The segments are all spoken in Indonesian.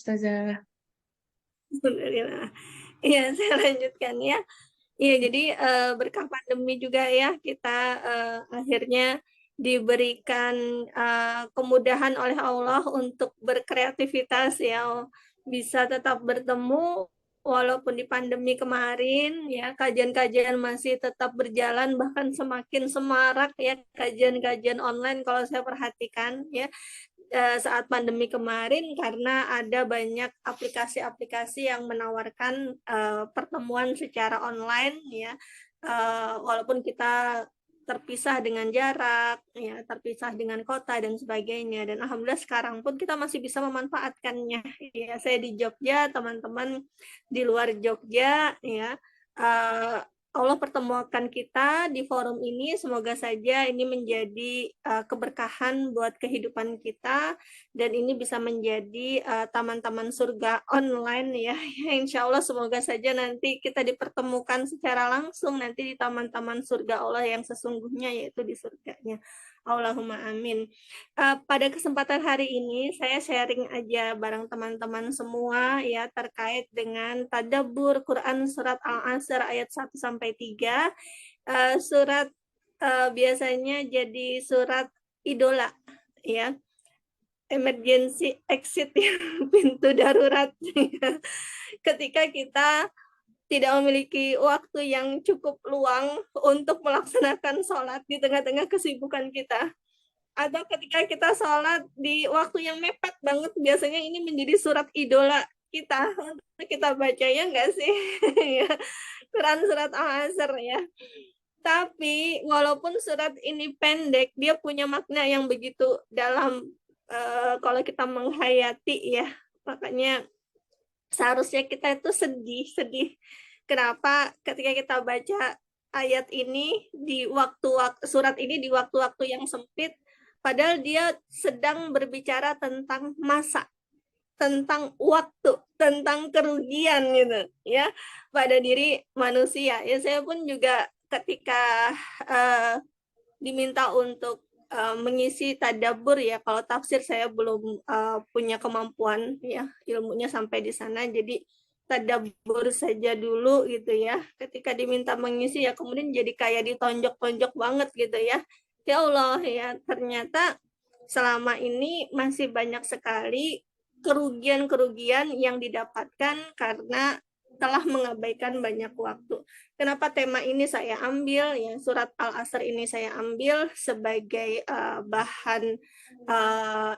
Ustazah. Alhamdulillah. Iya, saya lanjutkan ya. Iya, jadi berkah pandemi juga ya kita akhirnya diberikan kemudahan oleh Allah untuk berkreativitas ya, bisa tetap bertemu walaupun di pandemi kemarin ya, kajian-kajian masih tetap berjalan, bahkan semakin semarak ya kajian-kajian online kalau saya perhatikan ya saat pandemi kemarin, karena ada banyak aplikasi-aplikasi yang menawarkan pertemuan secara online ya, walaupun kita terpisah dengan jarak ya, terpisah dengan kota dan sebagainya, dan alhamdulillah sekarang pun kita masih bisa memanfaatkannya ya. Saya di Jogja, teman-teman di luar Jogja ya, Allah pertemukan kita di forum ini. Semoga saja ini menjadi keberkahan buat kehidupan kita, dan ini bisa menjadi taman-taman surga online ya. Insya Allah semoga saja nanti kita dipertemukan secara langsung nanti di taman-taman surga Allah yang sesungguhnya, yaitu di surganya. Allahumma amin. Pada kesempatan hari ini saya sharing aja bareng teman-teman semua ya terkait dengan tadabbur Quran surat Al-Asr ayat 1 sampai 3. Surat biasanya jadi surat idola ya. Emergency exit ya, pintu darurat ya. Ketika kita tidak memiliki waktu yang cukup luang untuk melaksanakan sholat di tengah-tengah kesibukan kita, atau ketika kita sholat di waktu yang mepet banget, biasanya ini menjadi surat idola kita untuk kita baca, ya enggak sih? Ya, Quran surat Al-Asr ya. Tapi walaupun surat ini pendek, dia punya makna yang begitu dalam kalau kita menghayati ya. Makanya seharusnya kita itu sedih. Kenapa ketika kita baca ayat ini di waktu-waktu surat ini di waktu-waktu yang sempit, padahal dia sedang berbicara tentang masa, tentang waktu, tentang kerugian gitu ya pada diri manusia. Ya saya pun juga ketika diminta untuk mengisi tadabbur ya, kalau tafsir saya belum punya kemampuan ya, ilmunya sampai di sana, jadi tadabbur saja dulu gitu ya. Ketika diminta mengisi ya kemudian jadi kayak ditonjok-tonjok banget gitu ya. Ya Allah ya, ternyata selama ini masih banyak sekali kerugian-kerugian yang didapatkan karena telah mengabaikan banyak waktu. Kenapa tema ini saya ambil ya, surat Al-Asr ini saya ambil sebagai bahan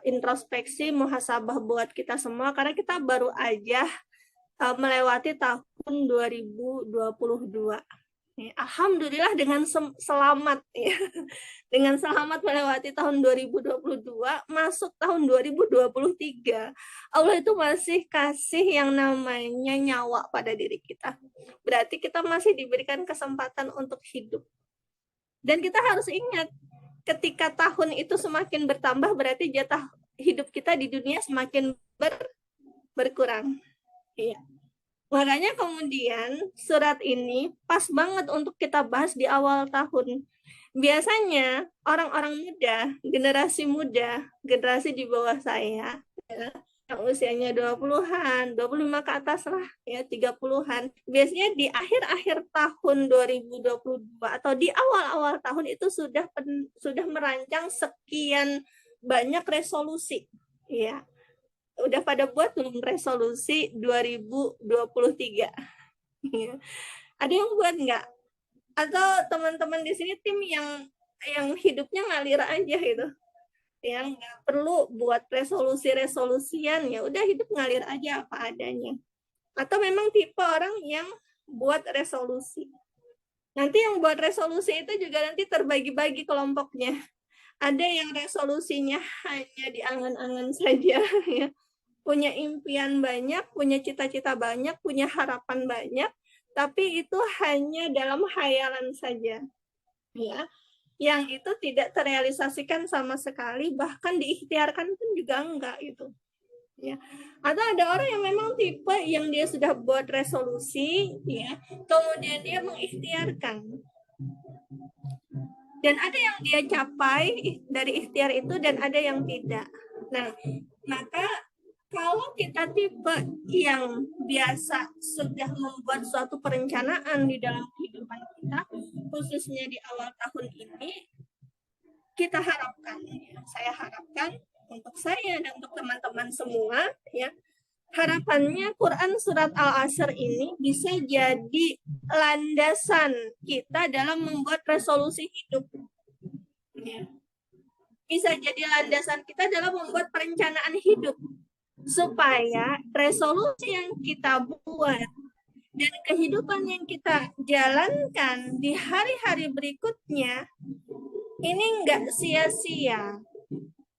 introspeksi muhasabah buat kita semua, karena kita baru aja melewati tahun 2022. Alhamdulillah dengan selamat ya. Dengan selamat melewati tahun 2022, masuk tahun 2023. Allah itu masih kasih yang namanya nyawa pada diri kita. Berarti kita masih diberikan kesempatan untuk hidup. Dan kita harus ingat, ketika tahun itu semakin bertambah, berarti jatah hidup kita di dunia semakin berkurang. Iya. Makanya kemudian surat ini pas banget untuk kita bahas di awal tahun. Biasanya orang-orang muda, generasi di bawah saya, ya, yang usianya 20-an, 25 ke atas lah, ya 30-an. Biasanya di akhir-akhir tahun 2022 atau di awal-awal tahun itu sudah merancang sekian banyak resolusi, ya. Udah pada buat belum resolusi 2023? Ada yang buat nggak? Atau teman-teman di sini tim yang hidupnya ngalir aja gitu, yang nggak perlu buat resolusian, ya udah hidup ngalir aja apa adanya? Atau memang tipe orang yang buat resolusi? Nanti yang buat resolusi itu juga nanti terbagi-bagi kelompoknya. Ada yang resolusinya hanya di angan-angan saja ya, punya impian banyak, punya cita-cita banyak, punya harapan banyak, tapi itu hanya dalam khayalan saja. Ya, yang itu tidak terrealisasikan sama sekali, bahkan diikhtiarkan pun juga enggak itu. Ya. Atau ada orang yang memang tipe yang dia sudah buat resolusi, ya, kemudian dia mengikhtiarkan. Dan ada yang dia capai dari ikhtiar itu dan ada yang tidak. Nah, maka Kalau kita tipe yang biasa sudah membuat suatu perencanaan di dalam kehidupan kita, khususnya di awal tahun ini, kita harapkan, ya, saya harapkan untuk saya dan untuk teman-teman semua, ya, harapannya Quran Surat Al-Asr ini bisa jadi landasan kita dalam membuat resolusi hidup. Ya. Bisa jadi landasan kita dalam membuat perencanaan hidup. Supaya resolusi yang kita buat dan kehidupan yang kita jalankan di hari-hari berikutnya ini enggak sia-sia.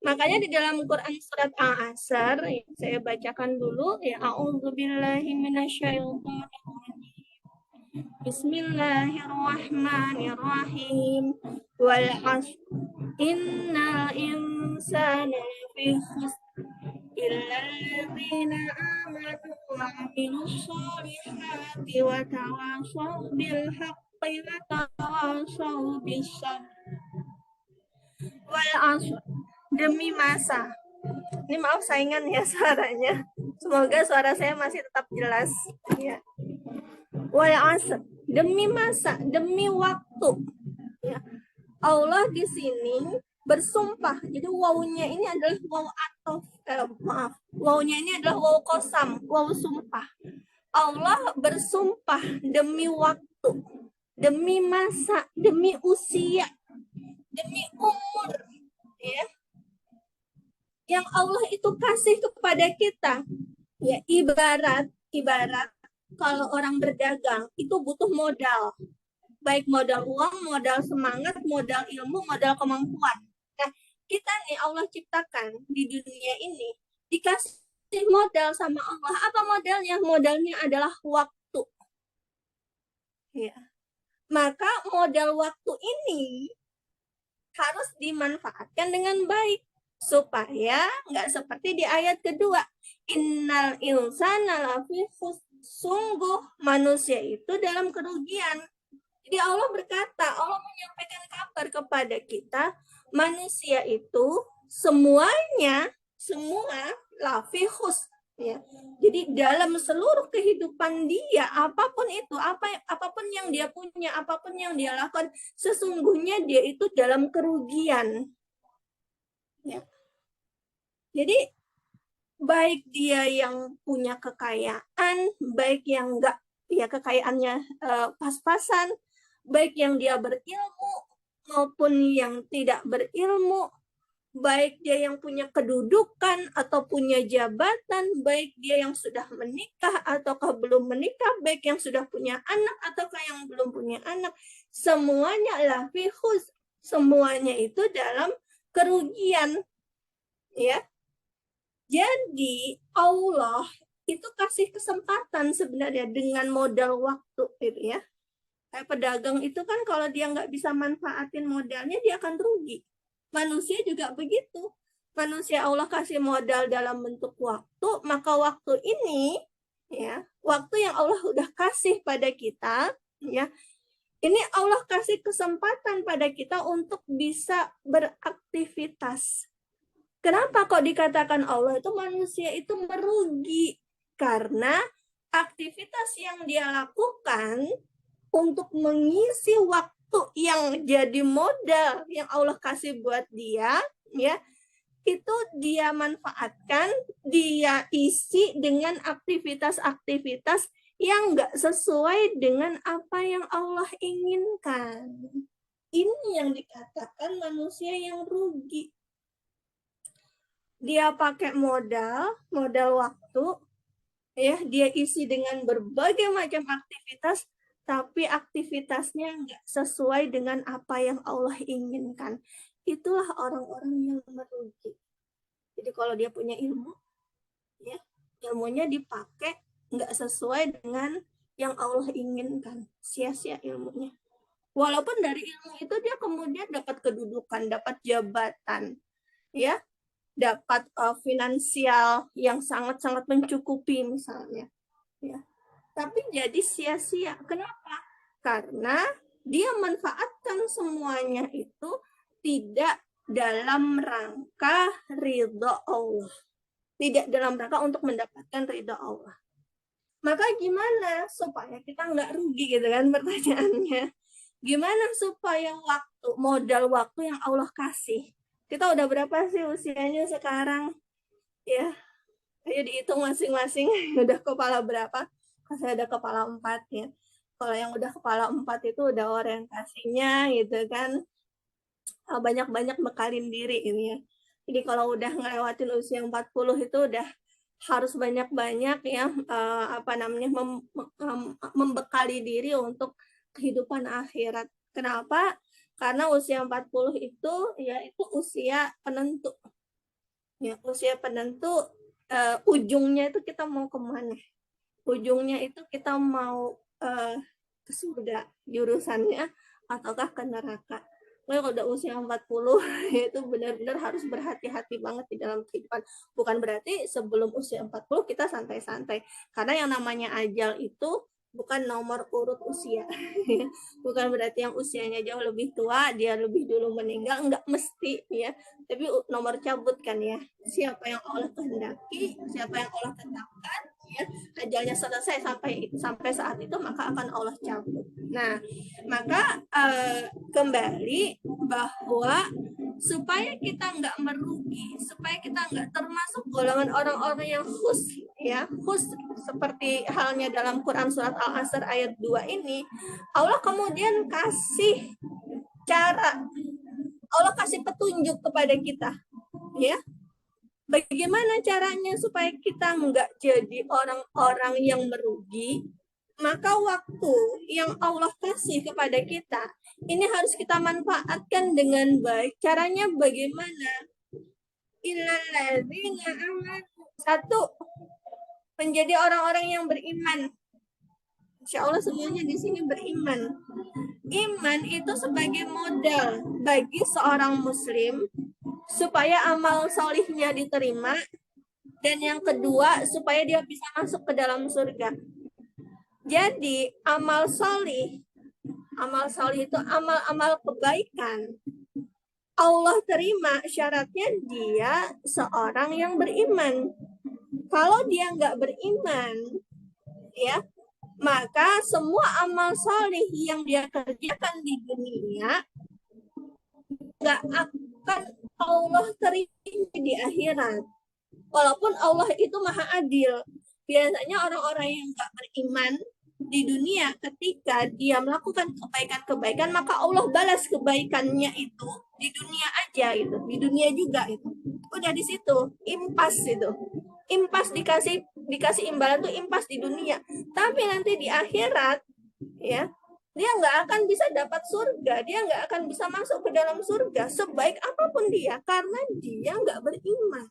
Makanya di dalam Quran surat Al-Asr, saya bacakan dulu ya, a'udzubillahi minasyaitonir. Bismillahirrahmanirrahim. Wal 'ashr innal insana fi khusr illa alladzina amanu wa 'amilus solihati wa tawashaw bil haqqi wa tawashaw bis sabr. Wal 'ashr, demi masa. Ini maaf saingan ya suaranya. Semoga suara saya masih tetap jelas ya. Wal 'ashr, demi masa, demi waktu. Ya. Allah di sini bersumpah. Jadi wawunya ini adalah waw atof. Wawunya ini adalah waw kosam, waw sumpah. Allah bersumpah demi waktu, demi masa, demi usia, demi umur, ya. Yang Allah itu kasih kepada kita, ya, ibarat kalau orang berdagang itu butuh modal, baik modal uang, modal semangat, modal ilmu, modal kemampuan. Nah, kita nih Allah ciptakan di dunia ini dikasih modal sama Allah. Apa modalnya? Modalnya adalah waktu. Ya. Maka modal waktu ini harus dimanfaatkan dengan baik supaya nggak seperti di ayat kedua, innal insana lafi khusr, sungguh manusia itu dalam kerugian. Jadi Allah berkata, Allah menyampaikan kabar kepada kita, manusia itu semua lafi khusr, ya. Jadi dalam seluruh kehidupan dia, apapun itu, apapun yang dia punya, apapun yang dia lakukan, sesungguhnya dia itu dalam kerugian. Ya. Jadi baik dia yang punya kekayaan, baik yang enggak, ya kekayaannya pas-pasan, baik yang dia berilmu maupun yang tidak berilmu, baik dia yang punya kedudukan atau punya jabatan, baik dia yang sudah menikah ataukah belum menikah, baik yang sudah punya anak ataukah yang belum punya anak, semuanya lafi khusr, semuanya itu dalam kerugian, ya. Jadi Allah itu kasih kesempatan sebenarnya dengan modal waktu, gitu ya. Kayak pedagang itu kan kalau dia nggak bisa manfaatin modalnya, dia akan rugi. Manusia juga begitu. Manusia Allah kasih modal dalam bentuk waktu, maka waktu ini, ya, waktu yang Allah udah kasih pada kita, ya, ini Allah kasih kesempatan pada kita untuk bisa beraktivitas. Kenapa kok dikatakan Allah itu manusia itu merugi? Karena aktivitas yang dia lakukan untuk mengisi waktu yang jadi modal yang Allah kasih buat dia, ya, itu dia manfaatkan, dia isi dengan aktivitas-aktivitas yang nggak sesuai dengan apa yang Allah inginkan. Ini yang dikatakan manusia yang rugi. Dia pakai modal waktu, ya, dia isi dengan berbagai macam aktivitas, tapi aktivitasnya nggak sesuai dengan apa yang Allah inginkan. Itulah orang-orang yang merugi. Jadi kalau dia punya ilmu, ya, ilmunya dipakai nggak sesuai dengan yang Allah inginkan, sia-sia ilmunya. Walaupun dari ilmu itu dia kemudian dapat kedudukan, dapat jabatan, ya, dapat finansial yang sangat-sangat mencukupi misalnya, ya. Tapi jadi sia-sia. Kenapa? Karena dia manfaatkan semuanya itu tidak dalam rangka ridho Allah. tidak dalam rangka untuk mendapatkan ridha Allah. Maka gimana supaya kita nggak rugi gitu kan pertanyaannya. Gimana supaya modal waktu yang Allah kasih. Kita udah berapa sih usianya sekarang? Ya, ayo dihitung masing-masing. Udah kepala berapa? Saya ada kepala 4 ya. Kalau yang udah kepala 4 itu udah orientasinya gitu kan. Banyak-banyak bekalin diri ini ya. Jadi kalau udah ngelewatin usia 40 itu udah harus banyak-banyak ya membekali diri untuk kehidupan akhirat. Kenapa? Karena usia 40 itu yaitu usia penentu. Ya, usia penentu ujungnya itu kita mau kemana? Ujungnya itu kita mau ke surga jurusannya ataukah ke neraka. Kalau udah usia 40 itu benar-benar harus berhati-hati banget di dalam kehidupan. Bukan berarti sebelum usia 40 kita santai-santai. Karena yang namanya ajal itu bukan nomor urut usia. Bukan berarti yang usianya jauh lebih tua dia lebih dulu meninggal, enggak mesti ya. Tapi nomor cabut kan ya. Siapa yang Allah kehendaki, siapa yang Allah tetapkan ya, ajalnya selesai sampai saat itu maka akan Allah cabut. Nah, maka kembali bahwa supaya kita nggak merugi, supaya kita nggak termasuk golongan orang-orang yang khus seperti halnya dalam Quran surat Al-Asr ayat 2 ini, Allah kemudian kasih cara, Allah kasih petunjuk kepada kita, ya. Bagaimana caranya supaya kita nggak jadi orang-orang yang merugi? Maka waktu yang Allah kasih kepada kita, ini harus kita manfaatkan dengan baik. Caranya bagaimana? Illalladzina amanu. Satu, menjadi orang-orang yang beriman. Insya Allah semuanya di sini beriman. Iman itu sebagai modal bagi seorang muslim supaya amal solihnya diterima, dan yang kedua supaya dia bisa masuk ke dalam surga. Jadi amal solih itu amal-amal kebaikan. Allah terima syaratnya dia seorang yang beriman. Kalau dia nggak beriman, ya, maka semua amal solih yang dia kerjakan di dunia nggak akan Allah terima di akhirat. Walaupun Allah itu maha adil. Biasanya orang-orang yang nggak beriman di dunia ketika dia melakukan kebaikan-kebaikan maka Allah balas kebaikannya itu di dunia aja itu, di dunia juga itu. Udah di situ, impas itu. Impas dikasih imbalan tuh impas di dunia. Tapi nanti di akhirat ya, dia nggak akan bisa dapat surga, dia nggak akan bisa masuk ke dalam surga sebaik apapun dia karena dia nggak beriman.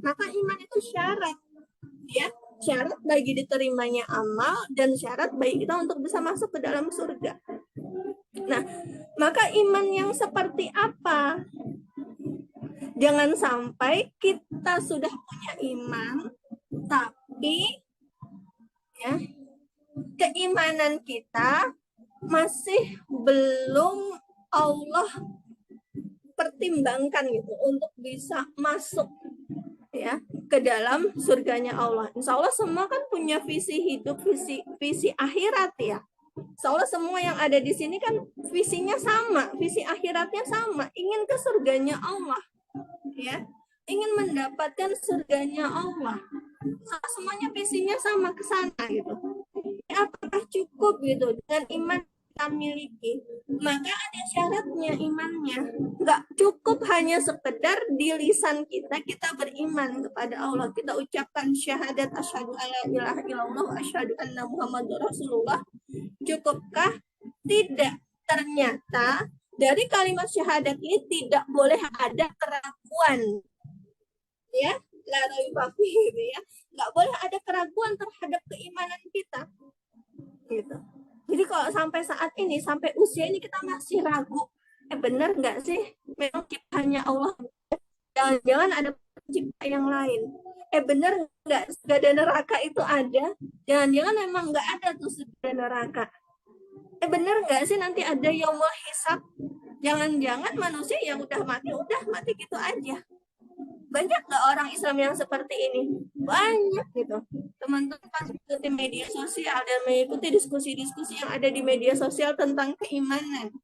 Maka iman itu syarat, ya, syarat bagi diterimanya amal dan syarat bagi kita untuk bisa masuk ke dalam surga. Nah, maka iman yang seperti apa? Jangan sampai kita sudah punya iman, tapi ya keimanan kita masih belum Allah pertimbangkan gitu untuk bisa masuk ya ke dalam surganya Allah. Insya Allah semua kan punya visi hidup, visi akhirat ya. Insya Allah semua yang ada di sini kan visinya sama, visi akhiratnya sama, ingin ke surganya Allah, ya, ingin mendapatkan surganya Allah. Semuanya visinya sama ke sana gitu. Apakah cukup gitu dengan iman kita miliki? Maka ada syaratnya imannya. Nggak cukup hanya sekedar di lisan kita beriman kepada Allah. Kita ucapkan syahadat asyhadu alla ilaha illallah wa asyhadu anna muhammadur rasulullah. Cukupkah? Tidak. Ternyata dari kalimat syahadat ini tidak boleh ada keraguan. Ya, la raiba fihi ya. Nggak boleh ada keraguan terhadap keimanan kita. Gitu. Jadi kalau sampai saat ini, sampai usia ini kita masih ragu, benar nggak sih memang ciptanya Allah? Jangan-jangan ada pencipta yang lain. Benar nggak surga neraka itu ada? Jangan-jangan memang nggak ada tuh surga neraka. Benar nggak sih nanti ada yaumul hisab? Jangan-jangan manusia yang udah mati gitu aja. Banyak nggak orang Islam yang seperti ini? Banyak gitu. Teman-teman pas mengikuti media sosial dan mengikuti diskusi-diskusi yang ada di media sosial tentang keimanan.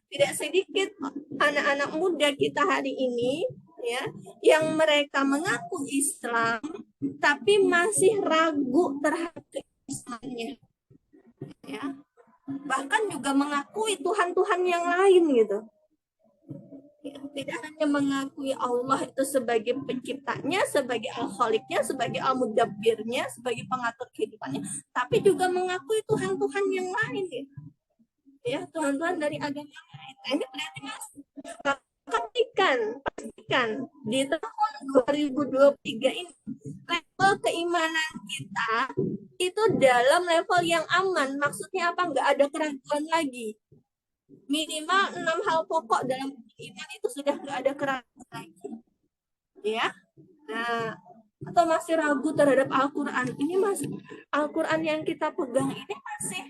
Tidak sedikit anak-anak muda kita hari ini ya yang mereka mengaku Islam tapi masih ragu terhadap keislamannya ya. Bahkan juga mengakui Tuhan-Tuhan yang lain gitu. Tidak hanya mengakui Allah itu sebagai penciptanya, sebagai al-khaliqnya, sebagai al-mudabbirnya, sebagai pengatur kehidupannya, tapi juga mengakui Tuhan-Tuhan yang lain ya, Tuhan-Tuhan dari agama lain. Nah, ini berarti mas, pastikan di tahun 2023 ini level keimanan kita itu dalam level yang aman. Maksudnya apa? Nggak ada keraguan lagi. Minimal 6 hal pokok dalam iman itu sudah nggak ada keraguan lagi. Ya. Nah, atau masih ragu terhadap Al-Quran. Ini mas, Al-Quran yang kita pegang ini masih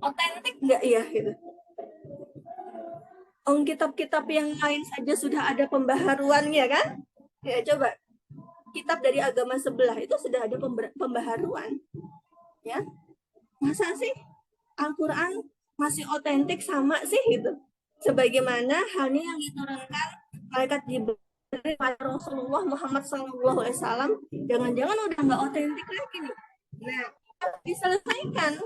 otentik nggak ya? Gitu. Kitab-kitab yang lain saja sudah ada pembaharuannya kan? Ya coba, kitab dari agama sebelah itu sudah ada pembaharuan. Ya, masa sih Al-Quran masih otentik sama sih gitu? Sebagaimana halnya yang diturunkan malaikat Jibril pada Rasulullah Muhammad SAW, jangan-jangan udah nggak otentik lagi nih. Nah, diselesaikan,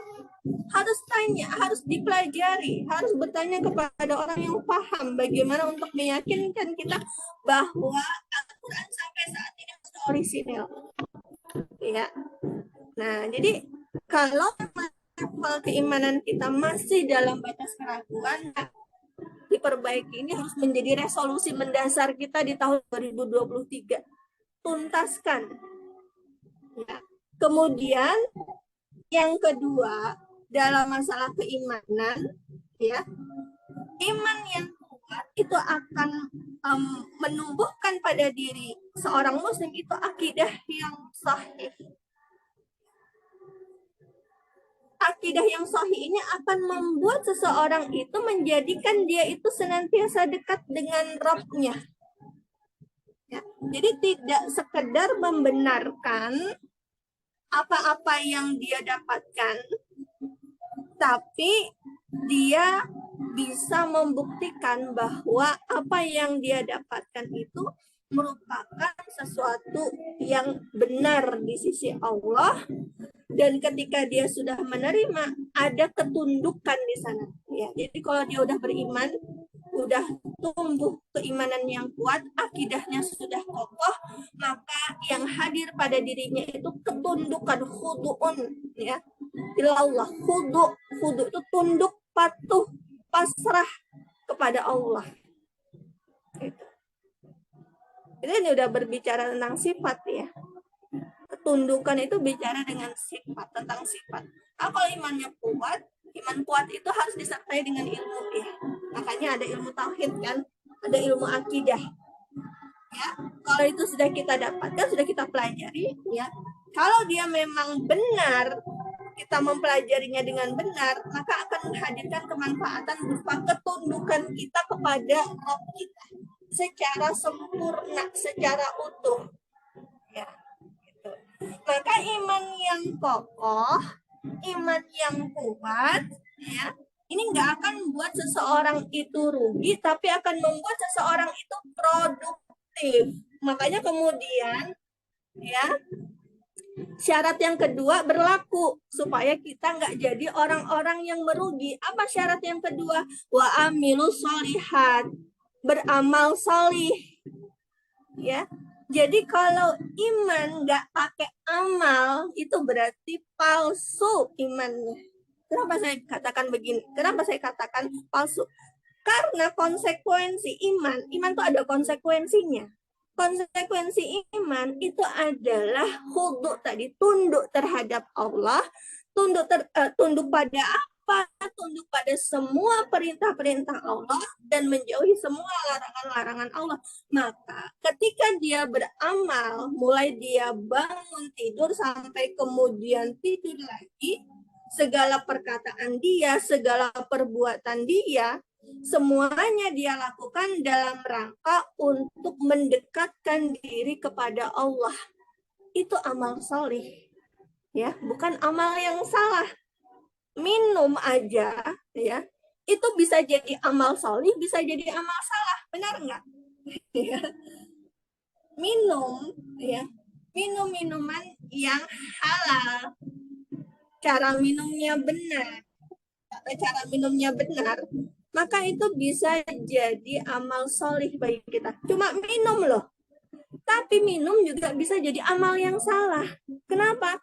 harus tanya, harus dipelajari, harus bertanya kepada orang yang paham bagaimana untuk meyakinkan kita bahwa Al-Quran sampai saat ini masih orisinil. Ya. Nah, jadi kalau level keimanan kita masih dalam batas keraguan, diperbaiki. Ini harus menjadi resolusi mendasar kita di tahun 2023. Tuntaskan. Ya. Kemudian yang kedua dalam masalah keimanan, ya, iman yang kuat itu akan menumbuhkan pada diri seorang muslim itu akidah yang sahih. Akidah yang sahih ini akan membuat seseorang itu menjadikan dia itu senantiasa dekat dengan Rabb-nya. Ya, jadi tidak sekedar membenarkan apa-apa yang dia dapatkan, tapi dia bisa membuktikan bahwa apa yang dia dapatkan itu merupakan sesuatu yang benar di sisi Allah. Dan ketika dia sudah menerima, ada ketundukan di sana. Ya, jadi kalau dia udah beriman, udah tumbuh keimanan yang kuat, akidahnya sudah kokoh, maka yang hadir pada dirinya itu ketundukan, khudu'un, ya. Ilallah, khudu itu tunduk, patuh, pasrah kepada Allah. Ini udah berbicara tentang sifat ya. Ketundukan itu bicara dengan sifat, tentang sifat. Kalau imannya kuat, iman kuat itu harus disertai dengan ilmu ya. Makanya ada ilmu tauhid kan, ada ilmu akidah. Ya, kalau itu sudah kita dapatkan, sudah kita pelajari, ya. Kalau dia memang benar, kita mempelajarinya dengan benar, maka akan menghadirkan kemanfaatan berupa ketundukan kita kepada Rabb kita secara sempurna, secara utuh. Ya. Maka iman yang kokoh, iman yang kuat, ya, ini nggak akan membuat seseorang itu rugi, tapi akan membuat seseorang itu produktif. Makanya kemudian, ya, syarat yang kedua berlaku supaya kita nggak jadi orang-orang yang merugi. Apa syarat yang kedua? Wa amilu sholihat, beramal solih, ya. Jadi kalau iman nggak pakai amal, itu berarti palsu imannya. Kenapa saya katakan begini? Kenapa saya katakan palsu? Karena konsekuensi iman itu ada konsekuensinya. Konsekuensi iman itu adalah khudu tadi, tunduk terhadap Allah, tunduk pada tunduk pada semua perintah-perintah Allah dan menjauhi semua larangan-larangan Allah. Maka ketika dia beramal, mulai dia bangun tidur sampai kemudian tidur lagi, segala perkataan dia, segala perbuatan dia, semuanya dia lakukan dalam rangka untuk mendekatkan diri kepada Allah. Itu amal solih, ya, bukan amal yang salah. Minum aja, ya, itu bisa jadi amal solih, bisa jadi amal salah, benar nggak? Ya. Minum, ya, minum minuman yang halal, cara minumnya benar, cara minumnya benar, maka itu bisa jadi amal solih bagi kita. Cuma minum loh, tapi minum juga bisa jadi amal yang salah. Kenapa?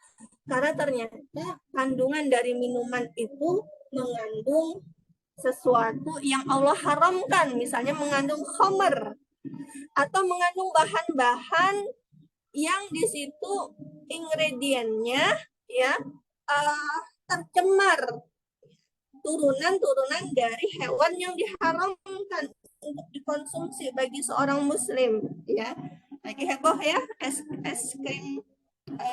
Karena ternyata kandungan dari minuman itu mengandung sesuatu yang Allah haramkan, misalnya mengandung khamr atau mengandung bahan-bahan yang di situ ingredientnya, ya, tercemar, turunan-turunan dari hewan yang diharamkan untuk dikonsumsi bagi seorang muslim, ya. Lagi heboh ya es krim,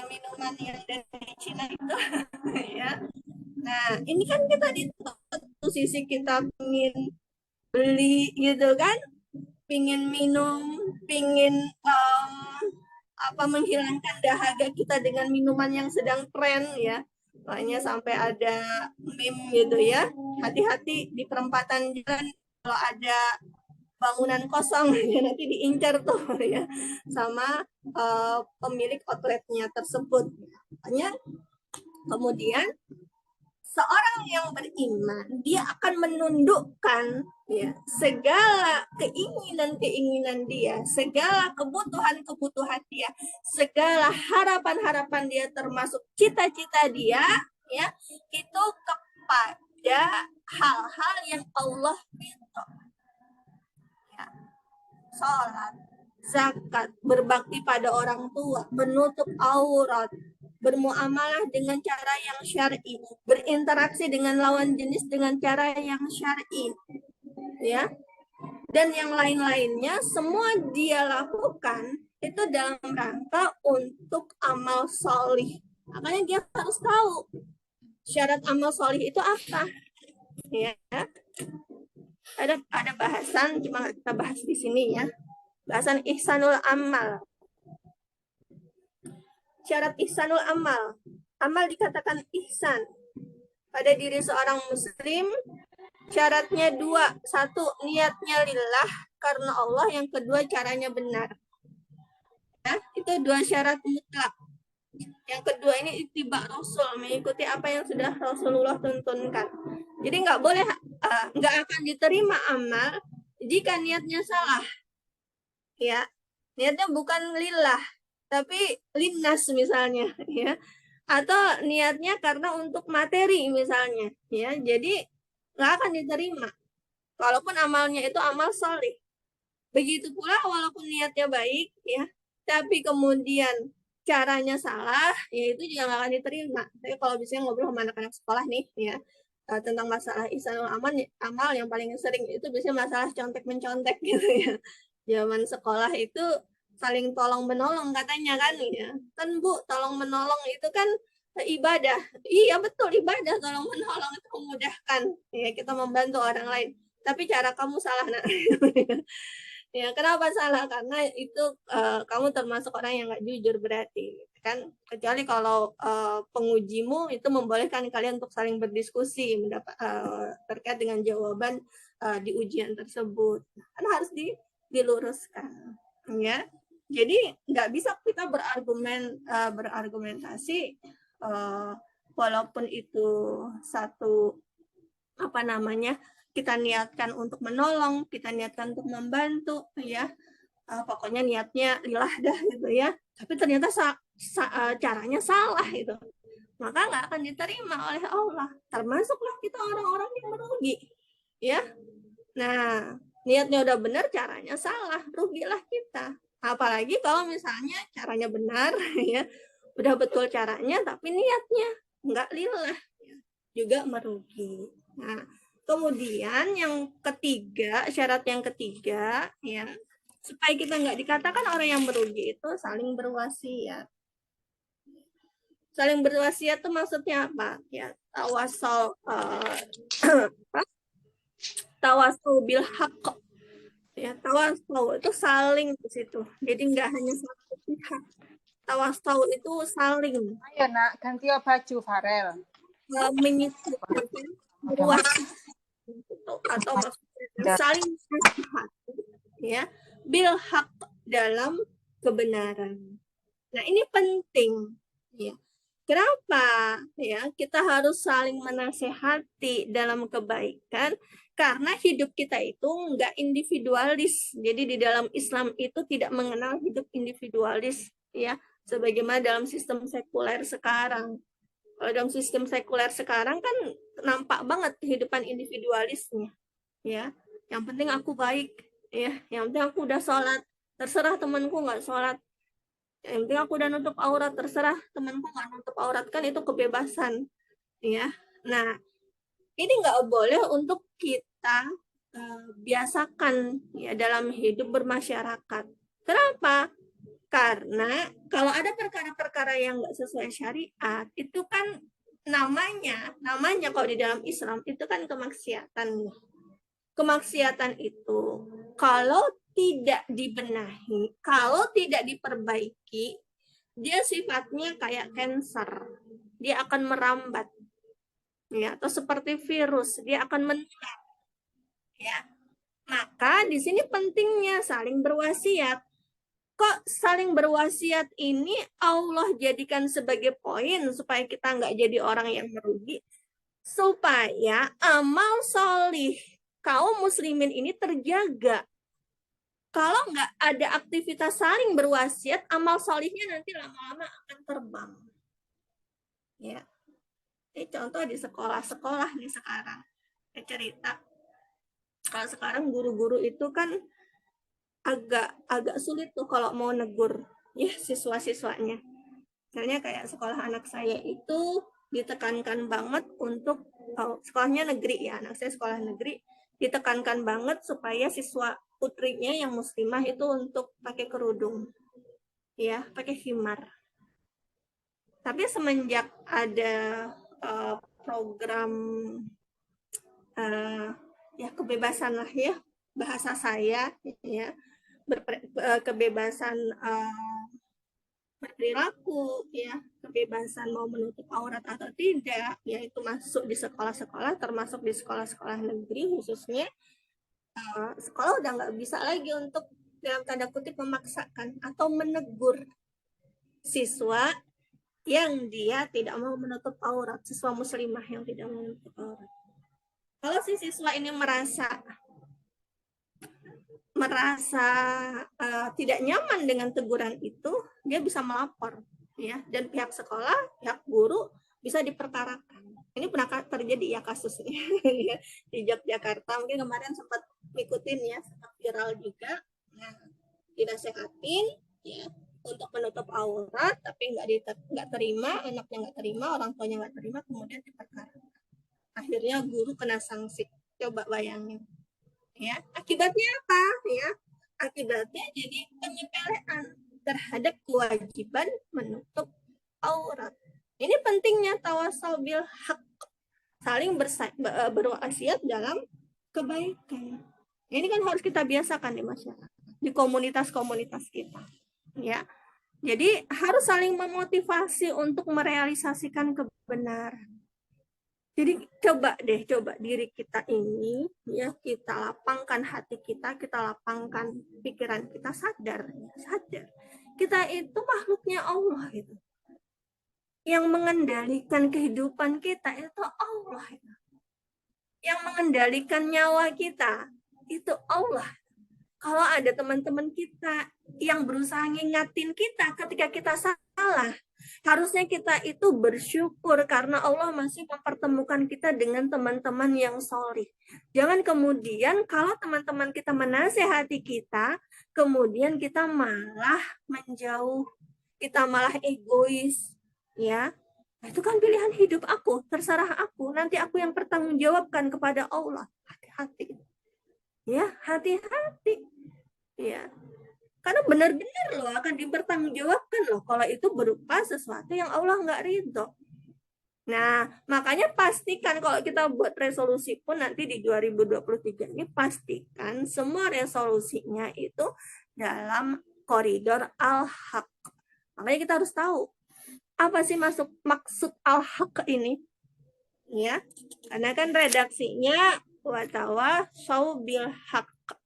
minuman yang dari Cina itu. Ya. Nah, ini kan kita di satu sisi kita ingin beli gitu kan, pingin minum, pingin menghilangkan dahaga kita dengan minuman yang sedang tren, ya. Makanya sampai ada meme gitu ya, hati-hati di perempatan jalan kalau ada bangunan kosong ya, nanti diincar tuh ya sama pemilik outletnya tersebut. Makanya kemudian seorang yang beriman dia akan menundukkan, ya, segala keinginan-keinginan dia, segala kebutuhan-kebutuhan dia, segala harapan-harapan dia, termasuk cita-cita dia, ya, itu kepada hal-hal yang Allah ridho. Ya. Sholat, zakat, berbakti pada orang tua, menutup aurat, bermuamalah dengan cara yang syar'i, berinteraksi dengan lawan jenis dengan cara yang syar'i, ya, dan yang lain-lainnya semua dia lakukan itu dalam rangka untuk amal solih. Makanya dia harus tahu syarat amal solih itu apa, ya. Ada bahasan, cuma kita bahas di sini, ya, bahasan ihsanul amal. Syarat ihsanul amal. Amal dikatakan ihsan pada diri seorang muslim. Syaratnya dua. Satu, niatnya lillah karena Allah. Yang kedua, caranya benar. Ya, itu dua syarat mutlak. Yang kedua ini ittiba Rasul, mengikuti apa yang sudah Rasulullah tuntunkan. Jadi nggak boleh, nggak akan diterima amal jika niatnya salah. Ya, niatnya bukan lillah, tapi linnas misalnya, ya, atau niatnya karena untuk materi misalnya, ya, jadi nggak akan diterima walaupun amalnya itu amal soleh. Begitu pula walaupun niatnya baik, ya, tapi kemudian caranya salah, ya itu juga nggak akan diterima. Tapi kalau misalnya ngobrol sama anak-anak sekolah nih, ya, tentang masalah ihsanul amal yang paling sering itu biasanya masalah contek mencontek gitu ya. Zaman sekolah itu saling tolong menolong katanya kan, ya. Kan Bu, tolong menolong itu kan ibadah. Iya betul, ibadah, tolong menolong itu memudahkan, ya, kita membantu orang lain. Tapi cara kamu salah, nak. Ya, kenapa salah? Karena itu kamu termasuk orang yang nggak jujur berarti, kan? Kecuali kalau pengujimu itu membolehkan kalian untuk saling berdiskusi terkait dengan jawaban di ujian tersebut. Kan harus diluruskan, ya. Jadi nggak bisa kita berargumentasi walaupun itu satu kita niatkan untuk menolong, kita niatkan untuk membantu, ya, pokoknya niatnya lillah dah gitu ya, tapi ternyata caranya salah itu, maka nggak akan diterima oleh Allah. Termasuklah kita orang-orang yang merugi, ya. Nah, niatnya udah benar, caranya salah, rugilah kita. Apalagi kalau misalnya caranya benar, ya, udah betul caranya, tapi niatnya nggak lillah, ya, juga merugi. Nah, kemudian yang ketiga, syarat yang ketiga, ya, supaya kita nggak dikatakan orang yang merugi itu saling berwasiat. Saling berwasiat itu maksudnya apa? Ya, tawasul bil haqq. Ya, tawastu itu saling di situ. Jadi nggak hanya satu pihak. Tawastu itu saling Ayo nak, ganti baju Farel. menyisihkan berwasiat atau maksudnya saling nasihat ya bil hak dalam kebenaran. Nah, ini penting ya. Kenapa ya kita harus saling menasehati dalam kebaikan? Karena hidup kita itu enggak individualis. Jadi di dalam Islam itu tidak mengenal hidup individualis ya, sebagaimana dalam sistem sekuler sekarang. Kalau dalam sistem sekuler sekarang kan nampak banget kehidupan individualisnya ya. Yang penting aku baik ya, yang penting aku udah sholat, terserah temanku nggak sholat, yang penting aku udah nutup aurat, terserah temanku nggak nutup aurat, kan itu kebebasan ya. Nah, ini nggak boleh untuk kita biasakan ya dalam hidup bermasyarakat. Kenapa? Karena kalau ada perkara-perkara yang nggak sesuai syariat, itu kan namanya kalau di dalam Islam itu kan kemaksiatan. Kemaksiatan itu kalau tidak dibenahi, kalau tidak diperbaiki, dia sifatnya kayak cancer. Dia akan merambat. Ya, atau seperti virus, dia akan menular. Ya. Maka di sini pentingnya saling berwasiat. Kok saling berwasiat ini Allah jadikan sebagai poin supaya kita nggak jadi orang yang merugi, supaya amal solih kaum muslimin ini terjaga. Kalau nggak ada aktivitas saling berwasiat, amal solihnya nanti lama-lama akan terbang. Ya, ini contoh di sekolah-sekolah nih sekarang. Cerita, kalau sekarang guru-guru itu kan agak sulit tuh kalau mau negur ya siswa-siswanya. Misalnya kayak sekolah anak saya itu ditekankan banget untuk sekolahnya negeri ya, anak saya sekolah negeri, ditekankan banget supaya siswa putrinya yang muslimah itu untuk pakai kerudung ya, pakai khimar. Tapi semenjak ada program ya kebebasan lah ya bahasa saya ya, kebebasan berperilaku ya, kebebasan mau menutup aurat atau tidak, yaitu masuk di sekolah-sekolah, termasuk di sekolah-sekolah negeri khususnya. Sekolah udah nggak bisa lagi untuk dalam tanda kutip memaksakan atau menegur siswa yang dia tidak mau menutup aurat, siswa muslimah yang tidak mau menutup aurat. Kalau si siswa ini merasa tidak nyaman dengan teguran itu, dia bisa melapor ya, dan pihak sekolah, pihak guru bisa diperkarakan. Ini pernah terjadi ya kasusnya di Yogyakarta, mungkin kemarin sempat ngikutin ya, sempat viral juga. Nah, dinasehatin ya untuk menutup aurat, tapi nggak terima, anaknya nggak terima, orang tuanya nggak terima, kemudian diperkarakan. Akhirnya guru kena sanksi. Coba bayangin. Ya, akibatnya apa? Ya, akibatnya jadi penyepelean terhadap kewajiban menutup aurat. Ini pentingnya tawasau bil hak, saling berwasiat dalam kebaikan. Ini kan harus kita biasakan di masyarakat, di komunitas-komunitas kita. Ya, jadi harus saling memotivasi untuk merealisasikan kebenaran. Jadi coba diri kita ini ya, kita lapangkan hati kita lapangkan pikiran kita, sadar. Kita itu makhluknya Allah itu. Yang mengendalikan kehidupan kita itu Allah. Yang mengendalikan nyawa kita itu Allah. Kalau ada teman-teman kita yang berusaha ngingatin kita ketika kita salah, harusnya kita itu bersyukur karena Allah masih mempertemukan kita dengan teman-teman yang solih. Jangan kemudian kalau teman-teman kita menasehati kita, kemudian kita malah menjauh, kita malah egois, ya. Nah, itu kan pilihan hidup aku, terserah aku. Nanti aku yang bertanggungjawabkan kepada Allah. Hati-hati. Ya, hati-hati. Ya, karena benar-benar loh akan dipertanggungjawabkan loh kalau itu berupa sesuatu yang Allah nggak ridho. Nah, makanya pastikan kalau kita buat resolusi pun nanti di 2023 ini pastikan semua resolusinya itu dalam koridor al-haq. Makanya kita harus tahu apa sih maksud al-haq ini? Ya, karena kan redaksinya watawa bil haq,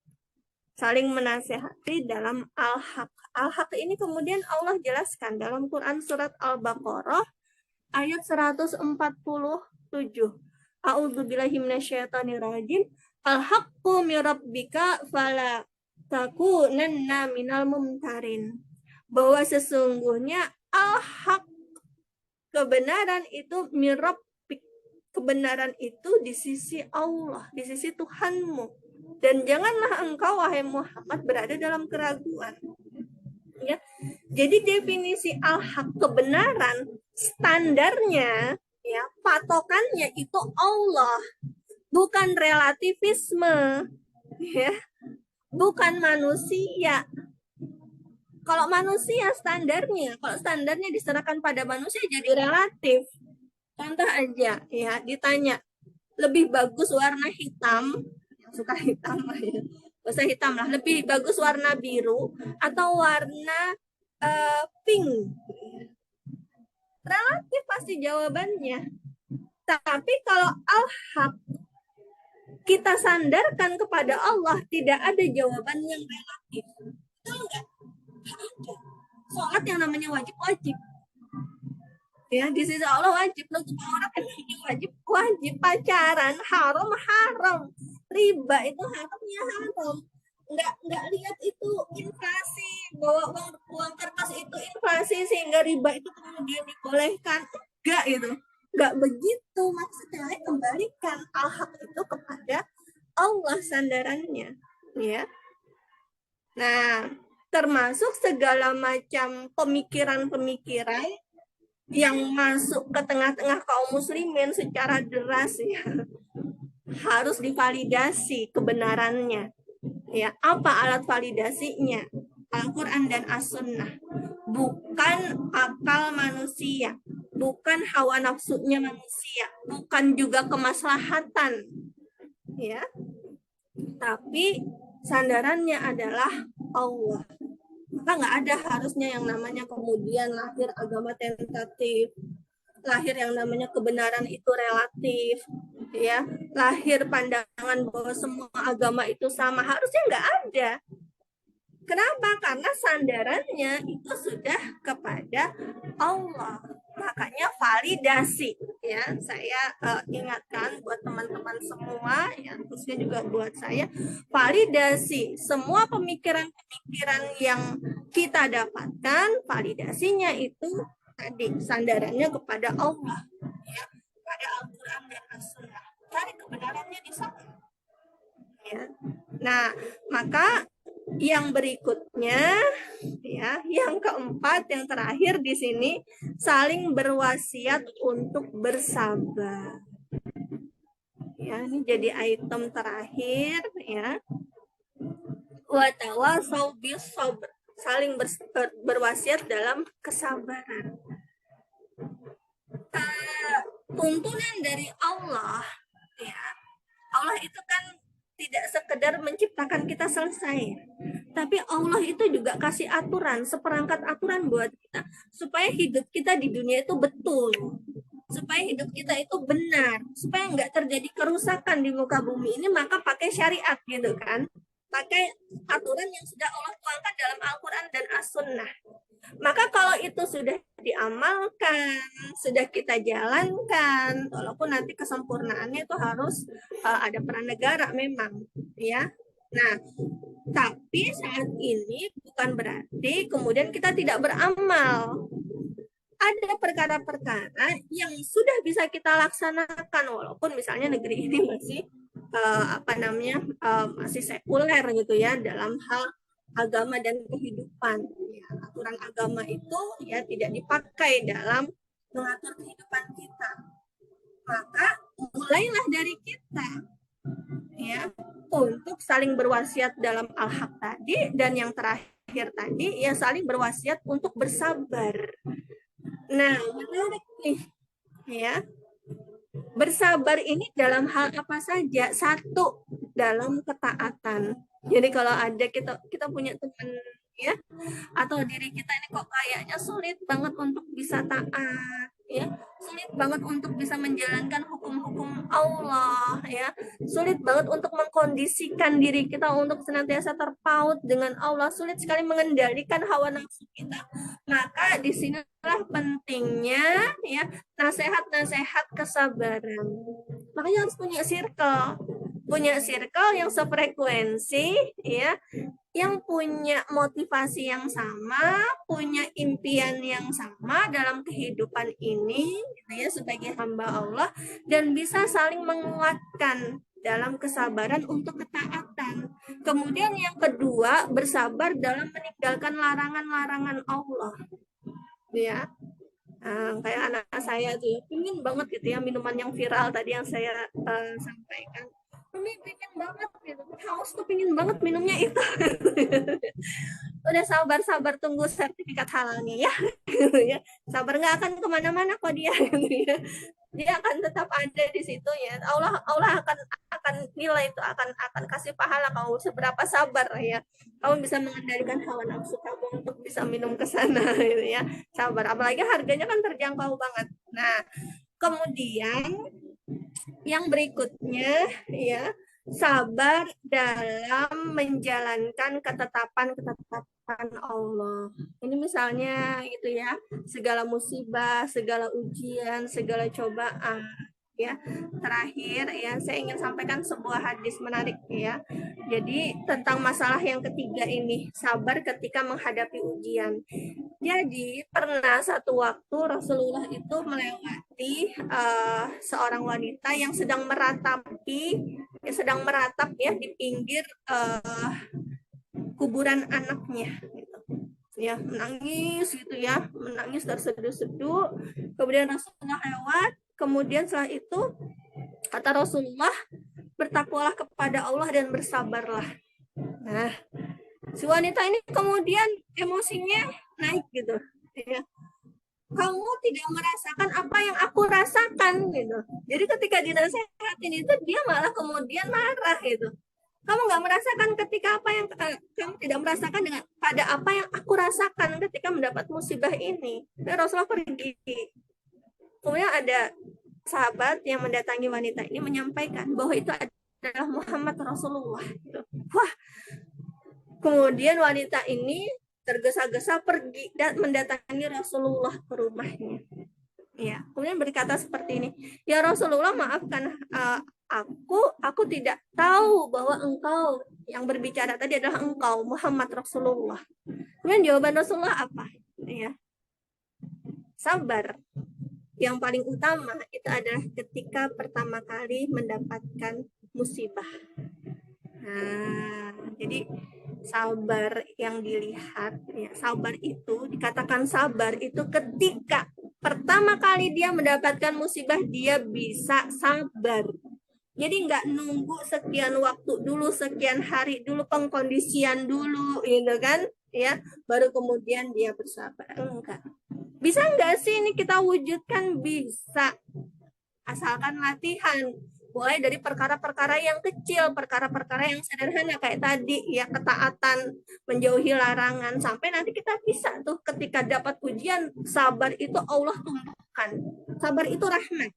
saling menasehati dalam al-haq. Al-haq ini kemudian Allah jelaskan dalam Quran surat Al-Baqarah ayat 147. A'udzubillahi minasyaitonirrajim. Al-haqqu mirabbika fala takunanna minal mumtarin. Bahwa sesungguhnya al-haq, kebenaran itu mirabbik, kebenaran itu di sisi Allah, di sisi Tuhanmu. Dan janganlah engkau wahai Muhammad berada dalam keraguan. Ya. Jadi definisi al-haq, kebenaran, standarnya, ya, patokannya itu Allah, bukan relativisme, ya, bukan manusia. Kalau manusia standarnya, kalau standarnya diserahkan pada manusia jadi relatif. Contoh aja, ya, ditanya lebih bagus warna hitam, yang suka hitam lah ya, usah hitam lah, lebih bagus warna biru atau warna pink. Relatif pasti jawabannya. Tapi kalau al-haq kita sandarkan kepada Allah, tidak ada jawaban yang relatif. Betul nggak? Sholat yang namanya wajib-wajib. Ya, di sisi Allah wajib. Untuk orang yang wajib pacaran haram. Riba itu haramnya haram. Nggak lihat itu inflasi, bahwa uang kertas itu inflasi sehingga riba itu kemudian dibolehkan. Enggak gitu. Enggak begitu maksudnya. Kembalikan al-haq itu kepada Allah sandarannya, ya. Nah, termasuk segala macam pemikiran-pemikiran yang masuk ke tengah-tengah kaum muslimin secara deras, ya, harus divalidasi kebenarannya. Ya, apa alat validasinya? Al-Quran dan As-Sunnah. Bukan akal manusia, bukan hawa nafsunya manusia, bukan juga kemaslahatan, ya. Tapi sandarannya adalah Allah. Maka nggak ada harusnya yang namanya kemudian lahir agama tentatif, lahir yang namanya kebenaran itu relatif, ya, lahir pandangan bahwa semua agama itu sama, harusnya nggak ada. Kenapa? Karena sandarannya itu sudah kepada Allah. Makanya validasi, ya, saya ingatkan buat teman-teman semua, ya, khususnya juga buat saya, validasi semua pemikiran-pemikiran yang kita dapatkan, validasinya itu tadi sandarannya kepada Allah, ya, pada Al-Quran dan As-Sunnah. Cari kebenarannya di sana. Ya. Nah, maka yang berikutnya, ya, yang keempat, yang terakhir di sini, saling berwasiat untuk bersabar. Ya, ini jadi item terakhir, ya. Wa tawasau bis sabr, saling berwasiat dalam kesabaran. Tuntunan dari Allah, ya. Allah itu kan tidak sekedar menciptakan kita selesai, tapi Allah itu juga kasih aturan, seperangkat aturan buat kita, supaya hidup kita di dunia itu betul, supaya hidup kita itu benar, supaya nggak terjadi kerusakan di muka bumi ini, maka pakai syariat gitu kan, pakai aturan yang sudah Allah tuangkan dalam Al-Quran dan As-Sunnah. Maka kalau itu sudah diamalkan, sudah kita jalankan, walaupun nanti kesempurnaannya itu harus ada peran negara memang, ya. Nah, tapi saat ini bukan berarti kemudian kita tidak beramal. Ada perkara-perkara yang sudah bisa kita laksanakan, walaupun misalnya negeri ini masih masih sekuler gitu ya dalam hal agama dan kehidupan. Ya, aturan agama itu ya tidak dipakai dalam mengatur kehidupan kita. Maka mulailah dari kita, ya, untuk saling berwasiat dalam al-haq tadi, dan yang terakhir tadi ya saling berwasiat untuk bersabar. Nah, menarik nih. ya. Bersabar ini dalam hal apa saja? Satu, dalam ketaatan. Jadi kalau ada kita punya teman ya, atau diri kita ini kok kayaknya sulit banget untuk bisa taat ya, sulit banget untuk bisa menjalankan hukum-hukum Allah ya, sulit banget untuk mengkondisikan diri kita untuk senantiasa terpaut dengan Allah, sulit sekali mengendalikan hawa nafsu kita. Maka disinilah pentingnya ya nasihat-nasihat kesabaran. Makanya harus punya circle yang sefrekuensi ya, yang punya motivasi yang sama, punya impian yang sama dalam kehidupan ini, gitu ya, sebagai hamba Allah, dan bisa saling menguatkan dalam kesabaran untuk ketaatan. Kemudian yang kedua, bersabar dalam meninggalkan larangan-larangan Allah, ya. Kayak anak saya tuh, pingin banget gitu ya minuman yang viral tadi yang saya sampaikan. Pingin banget gitu, haus tuh pingin banget minumnya itu. Udah sabar-sabar tunggu sertifikat halalnya ya, gitu ya. Sabar nggak akan kemana-mana kok dia, gitu ya. Dia akan tetap ada di situ ya. Allah akan nilai itu, akan kasih pahala kamu seberapa sabar ya. Kamu bisa mengendalikan hawa nafsu kamu untuk bisa minum ke sana, gitu ya. Sabar, apalagi harganya kan terjangkau banget. Nah, kemudian yang berikutnya ya, sabar dalam menjalankan ketetapan Allah. Ini misalnya gitu ya, segala musibah, segala ujian, segala cobaan ya. Terakhir ya, saya ingin sampaikan sebuah hadis menarik ya. Jadi tentang masalah yang ketiga ini, sabar ketika menghadapi ujian. Jadi pernah satu waktu Rasulullah itu melewati seorang wanita yang sedang meratap ya di pinggir kuburan anaknya, gitu. Ya menangis gitu ya, menangis terseduh-seduh. Kemudian Rasulullah lewat. Kemudian setelah itu kata Rasulullah, bertakwalah kepada Allah dan bersabarlah. Nah, si wanita ini kemudian emosinya naik gitu ya. Kamu tidak merasakan apa yang aku rasakan gitu. Jadi ketika dinasehatin itu dia malah kemudian marah gitu. Kamu nggak merasakan ketika apa yang kamu tidak merasakan dengan pada apa yang aku rasakan ketika mendapat musibah ini. Dan Rasulullah pergi. Kemudian ada sahabat yang mendatangi wanita ini menyampaikan bahwa itu adalah Muhammad Rasulullah. Gitu. Wah, kemudian wanita ini tergesa-gesa pergi dan mendatangi Rasulullah ke rumahnya. Ya, kemudian berkata seperti ini, ya Rasulullah, maafkan aku tidak tahu bahwa engkau yang berbicara tadi adalah engkau Muhammad Rasulullah. Kemudian jawaban Rasulullah apa? Ya, sabar. Yang paling utama itu adalah ketika pertama kali mendapatkan musibah. Nah, jadi sabar yang dilihat ya, sabar itu dikatakan sabar itu ketika pertama kali dia mendapatkan musibah dia bisa sabar. Jadi nggak nunggu sekian waktu dulu, sekian hari dulu, pengkondisian dulu gitu kan ya, baru kemudian dia bersabar. Enggak. Bisa nggak sih ini kita wujudkan? Bisa, asalkan latihan. Mulai dari perkara-perkara yang kecil, perkara-perkara yang sederhana kayak tadi ya, ketaatan, menjauhi larangan, sampai nanti kita bisa tuh ketika dapat ujian, sabar itu Allah tumbuhkan. Sabar itu rahmat.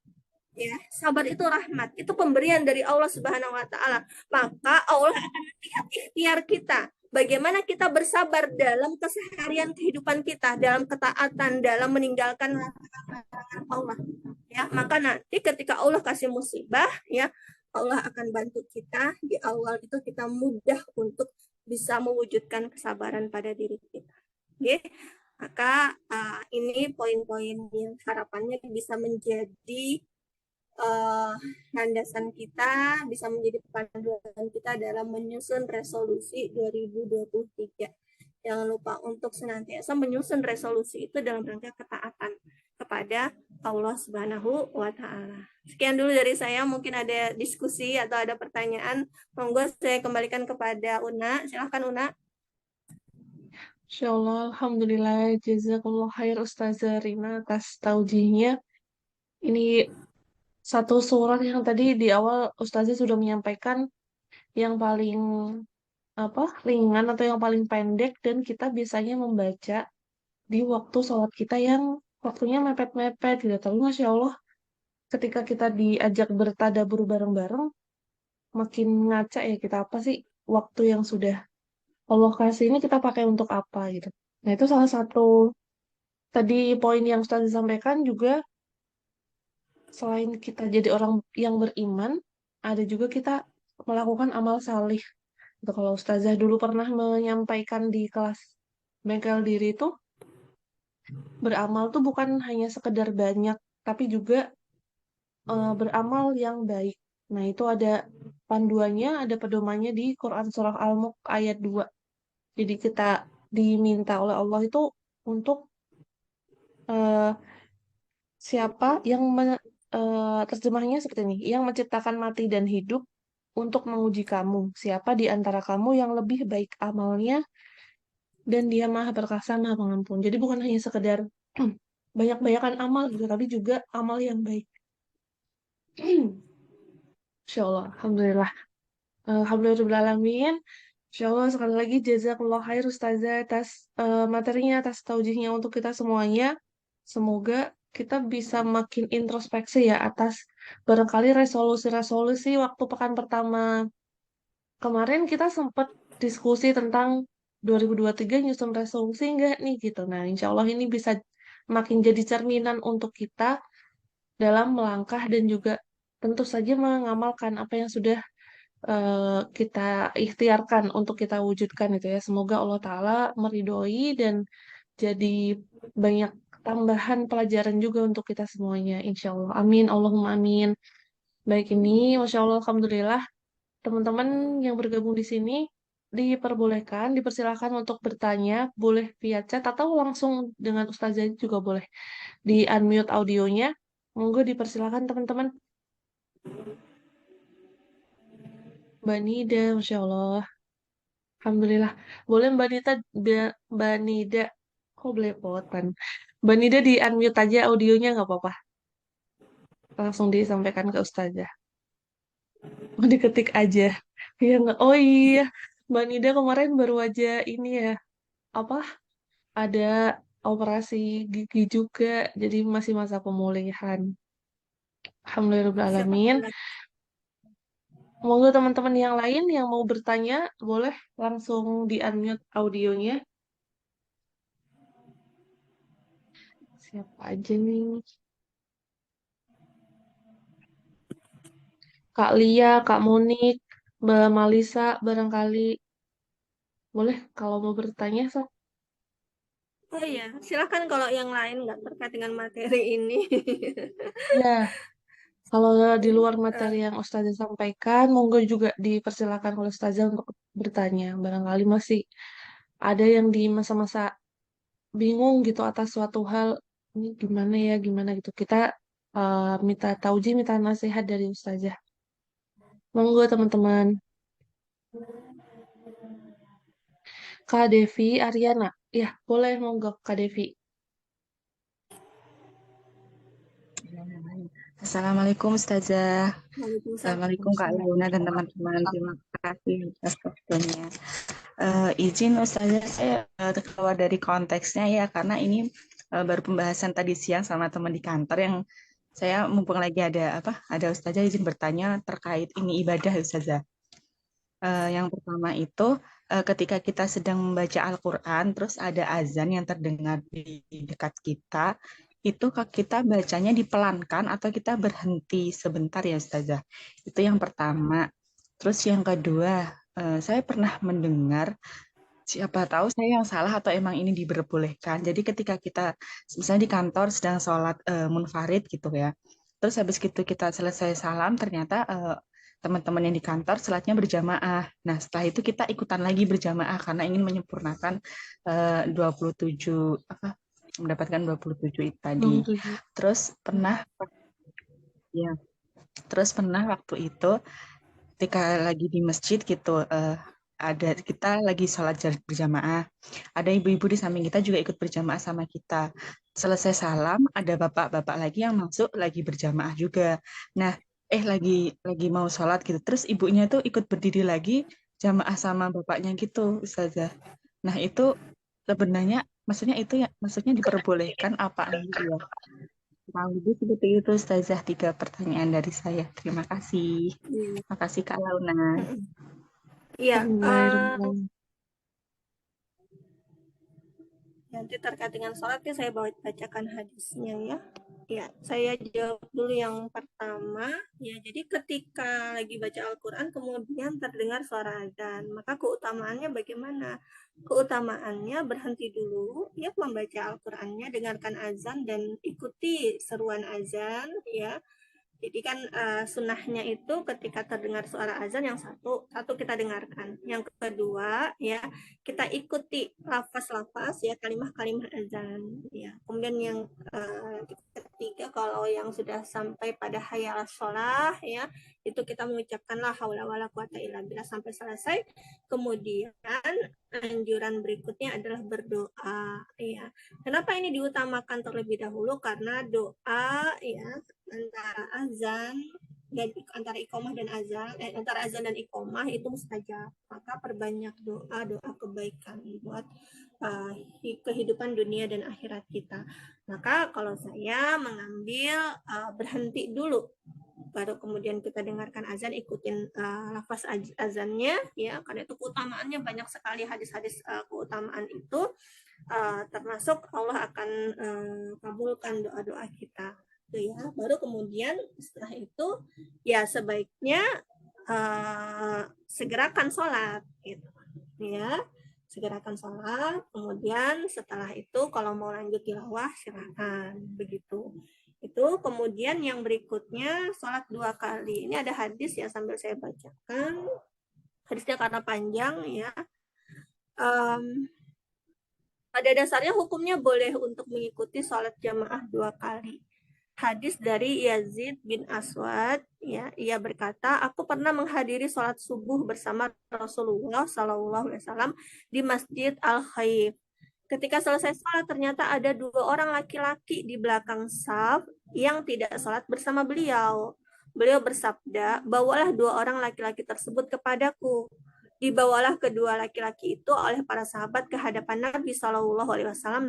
Ya, sabar itu rahmat, itu pemberian dari Allah Subhanahu wa taala. Maka Allah akan melihat ikhtiar kita. Bagaimana kita bersabar dalam keseharian kehidupan kita, dalam ketaatan, dalam meninggalkan larangan Allah. Ya, maka nanti ketika Allah kasih musibah, ya, Allah akan bantu kita. Di awal itu kita mudah untuk bisa mewujudkan kesabaran pada diri kita. Oke. Maka ini poin-poin yang harapannya bisa menjadi landasan kita, bisa menjadi panduan kita dalam menyusun resolusi 2023. Jangan lupa untuk senantiasa menyusun resolusi itu dalam rangka ketaatan kepada Allah Subhanahu wa taala. Sekian dulu dari saya, mungkin ada diskusi atau ada pertanyaan. Monggo saya kembalikan kepada Una. Silahkan Una. Insyaallah, alhamdulillah, jazakallah khair Ustazah Rina atas taujihnya. Ini satu surat yang tadi di awal Ustazah sudah menyampaikan yang paling ringan atau yang paling pendek dan kita biasanya membaca di waktu sholat kita yang waktunya mepet-mepet gitu. Tapi Masya Allah ketika kita diajak bertadabur bareng-bareng makin ngaca ya kita apa sih waktu yang sudah Allah kasih ini kita pakai untuk apa gitu. Nah itu salah satu tadi poin yang Ustazah sampaikan juga selain kita jadi orang yang beriman ada juga kita melakukan amal salih. Itu kalau Ustazah dulu pernah menyampaikan di kelas bengkel diri itu beramal tuh bukan hanya sekedar banyak, tapi juga beramal yang baik. Nah, itu ada panduannya, ada pedomannya di Quran Surah Al-Mulk ayat 2. Jadi kita diminta oleh Allah itu untuk eh, siapa yang terjemahnya seperti ini, yang menciptakan mati dan hidup untuk menguji kamu. Siapa di antara kamu yang lebih baik amalnya dan dia maha perkasa, maha pengampun. Jadi bukan hanya sekedar banyak-banyakan amal gitu, tapi juga amal yang baik. Insya Allah, Alhamdulillah. Alhamdulillahirrahmanirrahim. Insya Allah sekali lagi jazakallah khair Ustazah atas materinya, atas taujihnya untuk kita semuanya. Semoga kita bisa makin introspeksi ya atas barangkali resolusi-resolusi waktu pekan pertama kemarin kita sempat diskusi tentang 2023 nyusun resolusi enggak nih gitu. Nah, insya Allah ini bisa makin jadi cerminan untuk kita dalam melangkah dan juga tentu saja mengamalkan apa yang sudah kita ikhtiarkan untuk kita wujudkan itu ya. Semoga Allah Ta'ala meridhoi dan jadi banyak tambahan pelajaran juga untuk kita semuanya. Insya Allah. Amin. Allahumma amin. Baik ini, Masya Allah, Alhamdulillah. Teman-teman yang bergabung di sini diperbolehkan, dipersilakan untuk bertanya, boleh via chat atau langsung dengan Ustazah juga boleh. Di unmute audionya. Monggo dipersilakan teman-teman. Mbak Nida, Masya Allah. Alhamdulillah. Boleh Mbak Nida, kok belepotan? Mbak Nida di unmute aja audionya nggak apa-apa. Langsung disampaikan ke Ustazah. Mau diketik aja. Iya nggak? Oh iya, Mbak Nida kemarin baru aja ini ya, apa? Ada operasi gigi juga, jadi masih masa pemulihan. Siapa Alhamdulillahirobbilalamin. lagi? Monggo teman-teman yang lain yang mau bertanya, boleh langsung di unmute audionya. Siapa aja nih? Kak Lia, Kak Monik, Mbak Malisa, barangkali boleh kalau mau bertanya, so. Oh iya, silakan kalau yang lain nggak terkait dengan materi ini. Ya, kalau di luar materi Eh, yang Ustazah sampaikan, monggo juga dipersilakan oleh Ustazah untuk bertanya. Barangkali masih ada yang di masa-masa bingung gitu atas suatu hal, ini gimana ya, gimana gitu. Kita minta taujih, minta nasihat dari Ustazah. Monggo teman-teman. Kak Devi Ariana. Ya, boleh monggo Kak Devi. Assalamualaikum Ustazah. Waalaikumsalam. Assalamualaikum Kak Luna dan teman-teman. Terima kasih atas waktunya. Izin Ustazah saya keluar dari konteksnya ya karena ini baru pembahasan tadi siang sama teman di kantor yang saya mumpung lagi ada Ustazah izin bertanya terkait ini ibadah Ustazah. Yang pertama itu ketika kita sedang membaca Al-Quran, terus ada azan yang terdengar di dekat kita, itu kita bacanya dipelankan atau kita berhenti sebentar ya Ustazah. Itu yang pertama. Terus yang kedua, saya pernah mendengar, siapa tahu saya yang salah atau emang ini diperbolehkan. Jadi ketika kita, misalnya di kantor sedang sholat munfarid gitu ya, terus habis gitu kita selesai salam, ternyata teman-teman yang di kantor sholatnya berjamaah. Nah, setelah itu kita ikutan lagi berjamaah karena ingin menyempurnakan 27 mendapatkan 27 itu tadi. 27. Terus pernah ya, terus pernah waktu itu ketika lagi di masjid gitu ada kita lagi sholat berjamaah, ada ibu-ibu di samping kita juga ikut berjamaah sama kita. Selesai salam, ada bapak-bapak lagi yang masuk lagi berjamaah juga. Nah, lagi mau sholat gitu, terus ibunya tuh ikut berdiri lagi jamaah sama bapaknya gitu, Ustazah. Nah, itu sebenarnya maksudnya diperbolehkan apa enggak ya? Kurang lebih seperti itu, Ustazah. 3 pertanyaan dari saya. Terima kasih. Terima kasih, Kak Launa. Iya, Bismillahirrahmanirrahim. nanti terkait dengan sholatnya saya bacakan hadisnya ya. Ya, saya jawab dulu yang pertama. Ya, jadi ketika lagi baca Al-Quran kemudian terdengar suara azan, maka keutamaannya bagaimana? Keutamaannya berhenti dulu, ya, membaca Al-Qurannya, dengarkan azan dan ikuti seruan azan, ya. Jadi kan sunnahnya itu ketika terdengar suara azan yang satu kita dengarkan, yang kedua ya kita ikuti lafaz-lafaz ya kalimah-kalimah azan ya. Kemudian yang ketiga kalau yang sudah sampai pada hayya 'alas shalah ya itu kita mengucapkan la haula wala quwata illa billah sampai selesai. Kemudian anjuran berikutnya adalah berdoa ya. Kenapa ini diutamakan terlebih dahulu? Karena doa ya antara azan dan antara iqomah dan azan antara azan dan iqomah itu mustajab, maka perbanyak doa kebaikan buat kehidupan dunia dan akhirat kita. Maka kalau saya mengambil berhenti dulu baru kemudian kita dengarkan azan, ikutin lafaz azannya ya, karena itu keutamaannya banyak sekali hadis-hadis keutamaan itu, termasuk Allah akan kabulkan doa-doa kita ya. Baru kemudian setelah itu ya sebaiknya segerakan sholat gitu ya, segerakan sholat. Kemudian setelah itu kalau mau lanjut tilawah silakan begitu. Itu kemudian yang berikutnya sholat 2 kali. Ini ada hadis ya sambil saya bacakan hadisnya karena panjang ya. Pada dasarnya hukumnya boleh untuk mengikuti sholat jamaah 2 kali. Hadis dari Yazid bin Aswad, ya, ia berkata, aku pernah menghadiri sholat subuh bersama Rasulullah SAW di Masjid Al-Khaif. Ketika selesai sholat, ternyata ada 2 orang laki-laki di belakang saf yang tidak sholat bersama beliau. Beliau bersabda, bawalah 2 orang laki-laki tersebut kepadaku. Dibawalah kedua laki-laki itu oleh para sahabat ke hadapan Nabi SAW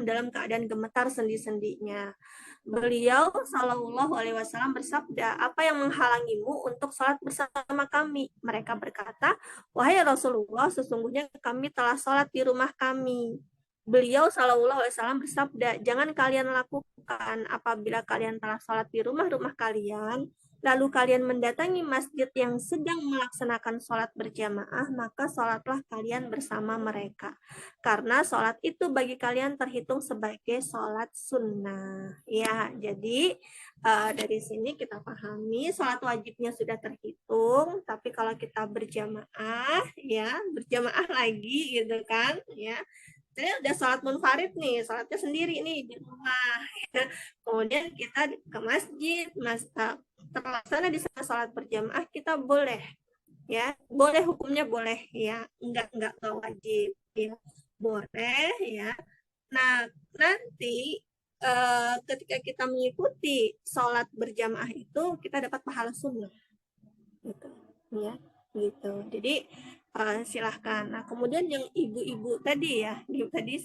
dalam keadaan gemetar sendi-sendinya. Beliau Shallallahu Alaihi Wasallam bersabda, apa yang menghalangimu untuk sholat bersama kami? Mereka berkata, wahai Rasulullah, sesungguhnya kami telah sholat di rumah kami. Beliau Shallallahu Alaihi Wasallam bersabda, jangan kalian lakukan apabila kalian telah sholat di rumah-rumah kalian, lalu kalian mendatangi masjid yang sedang melaksanakan sholat berjamaah, maka sholatlah kalian bersama mereka. Karena sholat itu bagi kalian terhitung sebagai sholat sunnah. Ya, jadi dari sini kita pahami sholat wajibnya sudah terhitung, tapi kalau kita berjamaah, ya berjamaah lagi gitu kan, ya. Jadi udah sholat munfarid nih, sholatnya sendiri nih di rumah. Ya. Kemudian kita ke masjid, terlaksana di sana sholat berjamaah, kita boleh ya, boleh hukumnya boleh ya, enggak wajib ya, boleh ya. Nah nanti ketika kita mengikuti sholat berjamaah itu kita dapat pahala sunnah gitu ya, gitu. Jadi silahkan. Nah kemudian yang ibu-ibu tadi ya, tadi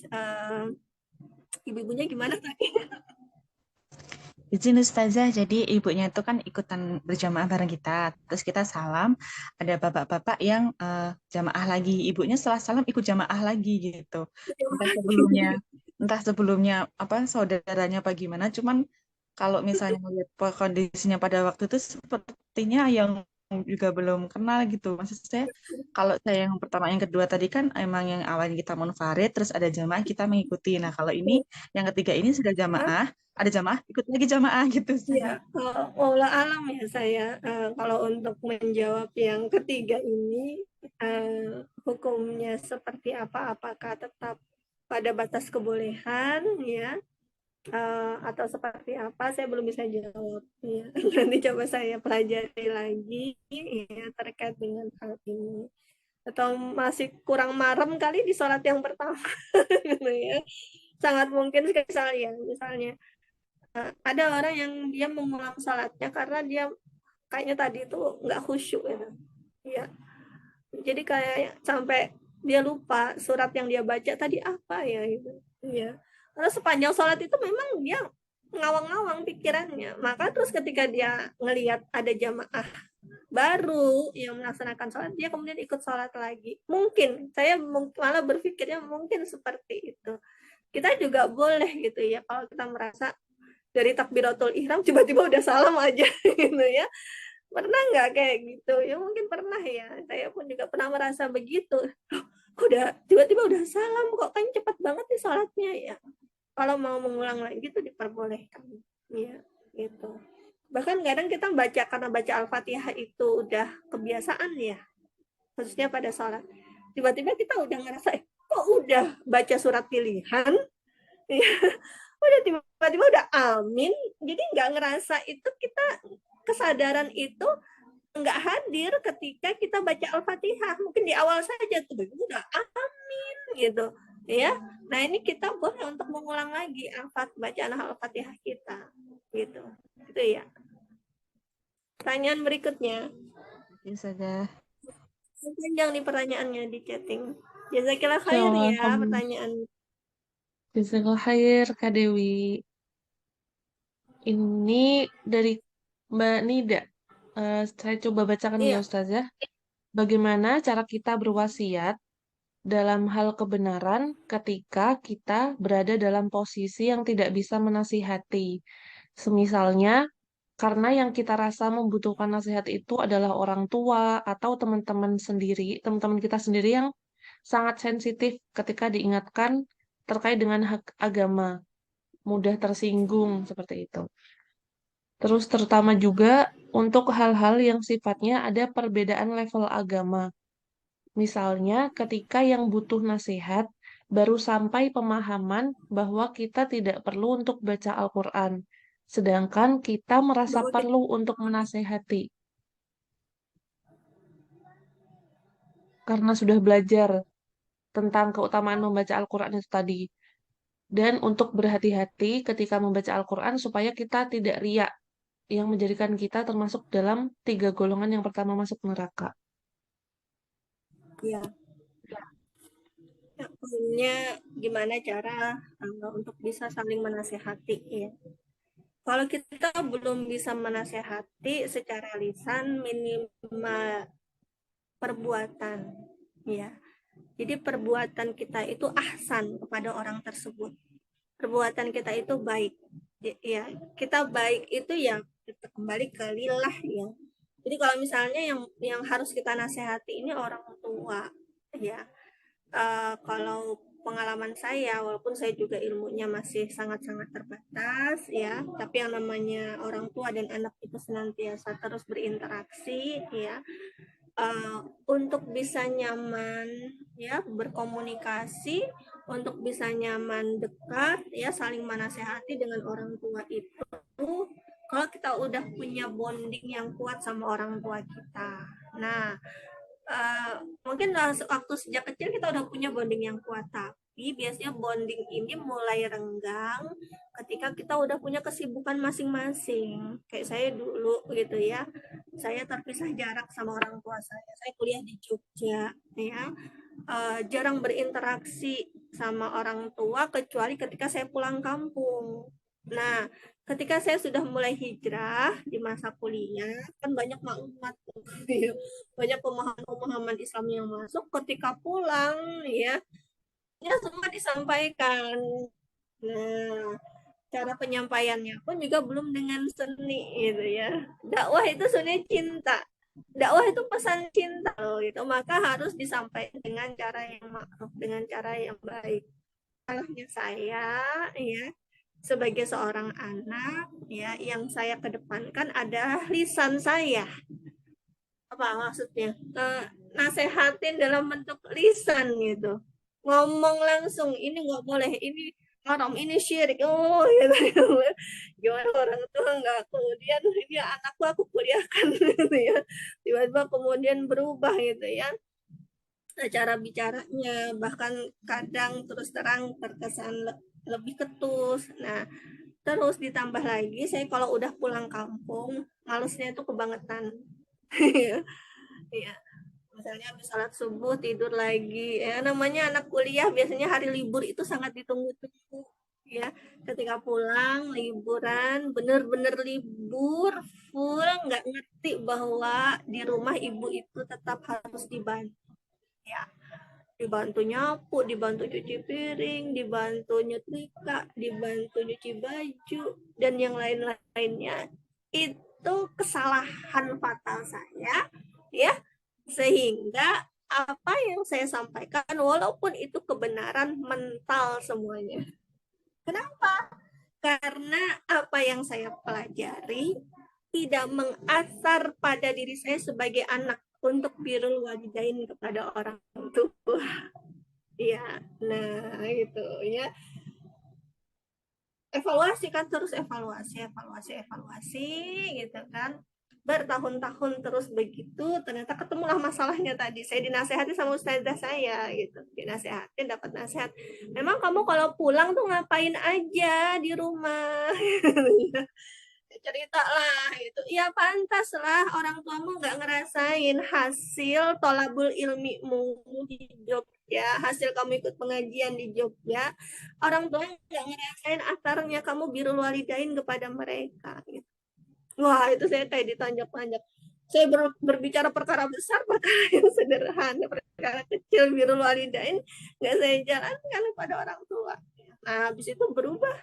ibu-ibunya gimana tadi? Izin Ustazah, jadi ibunya itu kan ikutan berjamaah bareng kita. Terus kita salam, ada bapak-bapak yang jamaah lagi. Ibunya setelah salam ikut jamaah lagi gitu. Entah sebelumnya apa saudaranya apa gimana. Cuman kalau misalnya melihat kondisinya pada waktu itu sepertinya yang juga belum kenal gitu. Maksud saya, kalau saya yang pertama, yang kedua tadi kan emang yang awalnya kita munfarid, terus ada jamaah kita mengikuti. Nah kalau ini, yang ketiga ini sudah jamaah, ada jamaah, ikut lagi jamaah gitu. Ya, wallah alam ya saya. Kalau untuk menjawab yang ketiga ini, hukumnya seperti apa? Apakah tetap pada batas kebolehan, ya, atau seperti apa? Saya belum bisa jawab. Ya. Nanti coba saya pelajari lagi ya, terkait dengan hal ini. atau masih kurang marem kali di sholat yang pertama gitu ya. Sangat mungkin sekali ya, misalnya ada orang yang dia mengulang sholatnya karena dia kayaknya tadi itu nggak khusyuk gitu. Ya. Jadi kayak sampai dia lupa surat yang dia baca tadi apa ya gitu. Ya. Karena sepanjang sholat itu memang dia ngawang-ngawang pikirannya. Maka terus ketika dia ngelihat ada jamaah baru yang melaksanakan sholat, dia kemudian ikut sholat lagi. Mungkin, saya malah berpikirnya mungkin seperti itu. Kita juga boleh gitu ya, kalau kita merasa dari takbiratul ihram tiba-tiba udah salam aja gitu ya. Pernah nggak kayak gitu? Ya mungkin pernah ya. Saya pun juga pernah merasa begitu. Udah tiba-tiba udah salam kok, kan cepat banget nih sholatnya ya. Kalau mau mengulang lagi itu diperbolehkan. Ya, gitu. Bahkan kadang kita baca karena baca Al-Fatihah itu udah kebiasaan ya, khususnya pada sholat. Tiba-tiba kita udah ngerasa, kok udah baca surat pilihan, udah tiba-tiba udah amin, jadi nggak ngerasa itu kita kesadaran itu nggak hadir ketika kita baca Al-Fatihah. Mungkin di awal saja tuh udah amin gitu ya. Nah ini kita boleh untuk mengulang lagi bacaan Al-Fatihah kita gitu. Itu ya. Pertanyaan berikutnya. Itu saja. Panjang nih pertanyaannya di chatting. Jazakillah khair ya pertanyaan. Jazakallah khair, Kak Dewi. Ini dari Mbak Nida. Saya coba bacakan ya, Iya. Ustazah. Bagaimana cara kita berwasiat dalam hal kebenaran ketika kita berada dalam posisi yang tidak bisa menasihati? Semisalnya, karena yang kita rasa membutuhkan nasihat itu adalah orang tua atau teman-teman kita sendiri yang sangat sensitif ketika diingatkan terkait dengan hak agama, mudah tersinggung seperti itu. Terus terutama juga untuk hal-hal yang sifatnya ada perbedaan level agama. Misalnya ketika yang butuh nasihat baru sampai pemahaman bahwa kita tidak perlu untuk baca Al-Quran, sedangkan kita merasa perlu untuk menasehati. Karena sudah belajar tentang keutamaan membaca Al-Quran itu tadi. Dan untuk berhati-hati ketika membaca Al-Quran supaya kita tidak riak, yang menjadikan kita termasuk dalam 3 golongan yang pertama masuk neraka. Iya. Ya, poinnya gimana cara untuk bisa saling menasehati ya. Kalau kita belum bisa menasehati secara lisan, minimal perbuatan ya. Jadi perbuatan kita itu ahsan kepada orang tersebut. Perbuatan kita itu baik. Ya, kita baik itu ya kita kembali ke lillah ya. Jadi kalau misalnya yang harus kita nasihati ini orang tua ya. Kalau pengalaman saya, walaupun saya juga ilmunya masih sangat-sangat terbatas ya, tapi yang namanya orang tua dan anak itu senantiasa terus berinteraksi ya, untuk bisa nyaman ya berkomunikasi, untuk bisa nyaman dekat ya saling menasehati dengan orang tua itu, kalau kita udah punya bonding yang kuat sama orang tua kita. Nah, mungkin waktu sejak kecil kita udah punya bonding yang kuat, tapi biasanya bonding ini mulai renggang ketika kita udah punya kesibukan masing-masing. Kayak saya dulu gitu ya, saya terpisah jarak sama orang tua saya kuliah di Jogja ya, jarang berinteraksi sama orang tua kecuali ketika saya pulang kampung. Nah, ketika saya sudah mulai hijrah di masa kuliah, kan banyak maklumat, banyak pemahaman-pemahaman Islam yang masuk. Ketika pulang, ya semua disampaikan. Nah, cara penyampaiannya pun juga belum dengan seni, gitu ya. Dakwah itu sebenarnya cinta. Dakwah itu pesan cinta, loh, gitu. Maka harus disampaikan dengan cara yang ma'ruf, dengan cara yang baik. Salahnya saya, ya, sebagai seorang anak ya yang saya kedepankan ada lisan saya. Apa maksudnya? Nasehatin dalam bentuk lisan gitu. Ngomong langsung, ini nggak boleh, ini haram, ini syirik. Oh gitu. Gimana orang tua nggak kemudian ini anakku aku kuliahkan gitu ya. Tiba-tiba kemudian berubah gitu ya. cara bicaranya, bahkan kadang terus terang terkesan lebih ketus. Nah, terus ditambah lagi saya kalau udah pulang kampung, malesnya itu kebangetan. Iya, misalnya habis sholat subuh tidur lagi. Ya, namanya anak kuliah biasanya hari libur itu sangat ditunggu-tunggu. Ya, ketika pulang liburan, bener-bener libur full, nggak ngerti bahwa di rumah ibu itu tetap harus dibantu. Ya, dibantu nyapu, dibantu cuci piring, dibantu nyetrika, dibantu nyuci baju, dan yang lain-lainnya. Itu kesalahan fatal saya, ya, sehingga apa yang saya sampaikan, walaupun itu kebenaran mental semuanya. Kenapa? Karena apa yang saya pelajari tidak mengasar pada diri saya sebagai anak untuk birrul walidain kepada orang tua. Ya, nah itu ya. Evaluasi kan, terus evaluasi gitu kan. Bertahun-tahun terus begitu, ternyata ketemulah masalahnya tadi. Saya dinasehati sama ustazah saya gitu. Dinasehatin, dapat nasihat. Memang kamu kalau pulang tuh ngapain aja di rumah? Cerita lah gitu. Ya pantas lah orang tuamu nggak ngerasain hasil tolabul ilmimu di Jogja, hasil kamu ikut pengajian di Jogja, orang tua nggak ngerasain asarnya kamu birrul walidain kepada mereka gitu. Wah, itu saya kayak ditanjak-tanjak. Saya berbicara perkara besar, perkara yang sederhana, perkara kecil birrul walidain nggak saya jalankan kepada orang tua. Nah, habis itu berubah.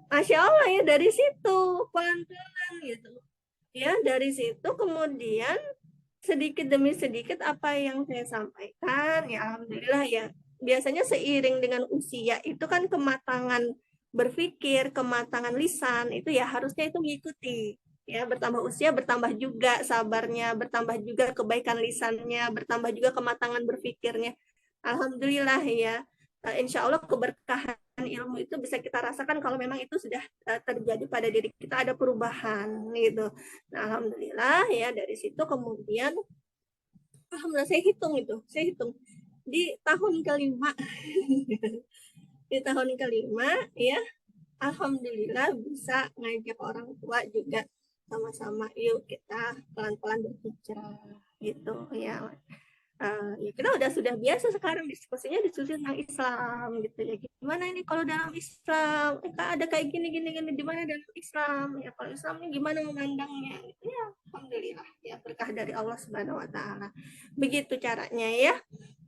Masya Allah ya, dari situ pelan-pelan gitu. Ya, dari situ kemudian sedikit demi sedikit apa yang saya sampaikan, ya alhamdulillah ya. Biasanya seiring dengan usia itu kan kematangan berpikir, kematangan lisan itu ya harusnya itu mengikuti. Ya, bertambah usia bertambah juga sabarnya, bertambah juga kebaikan lisannya, bertambah juga kematangan berpikirnya. Alhamdulillah ya. Insya Allah keberkahan ilmu itu bisa kita rasakan kalau memang itu sudah terjadi pada diri kita, ada perubahan gitu. Nah, alhamdulillah ya, dari situ kemudian alhamdulillah saya hitung di tahun kelima di tahun kelima ya, alhamdulillah bisa ngajak orang tua juga sama-sama, yuk kita pelan-pelan berhijrah gitu ya. Ya kita sudah biasa sekarang diskusi tentang Islam gitu ya. Gimana ini kalau dalam Islam? Ada kayak gini di mana dalam Islam? Ya kalau Islam ini gimana memandangnya? Gitu ya. Alhamdulillah ya, berkah dari Allah Subhanahu wa taala. Begitu caranya ya.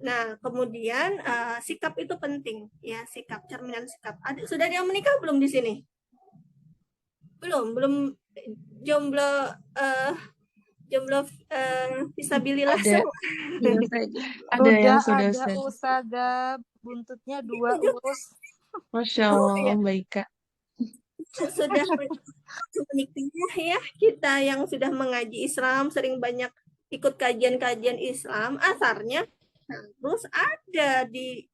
Nah, kemudian sikap itu penting ya, sikap, cerminan sikap. Sudah ada yang menikah belum di sini? Belum jomblo jomblo fisabilillah Ada. semua. Ada yang sudah ada ustazah buntutnya 2 urus. Masya Allah, Om Baika. Sudah menikmatinya ya, kita yang sudah mengaji Islam, sering banyak ikut kajian-kajian Islam, asarnya harus ada di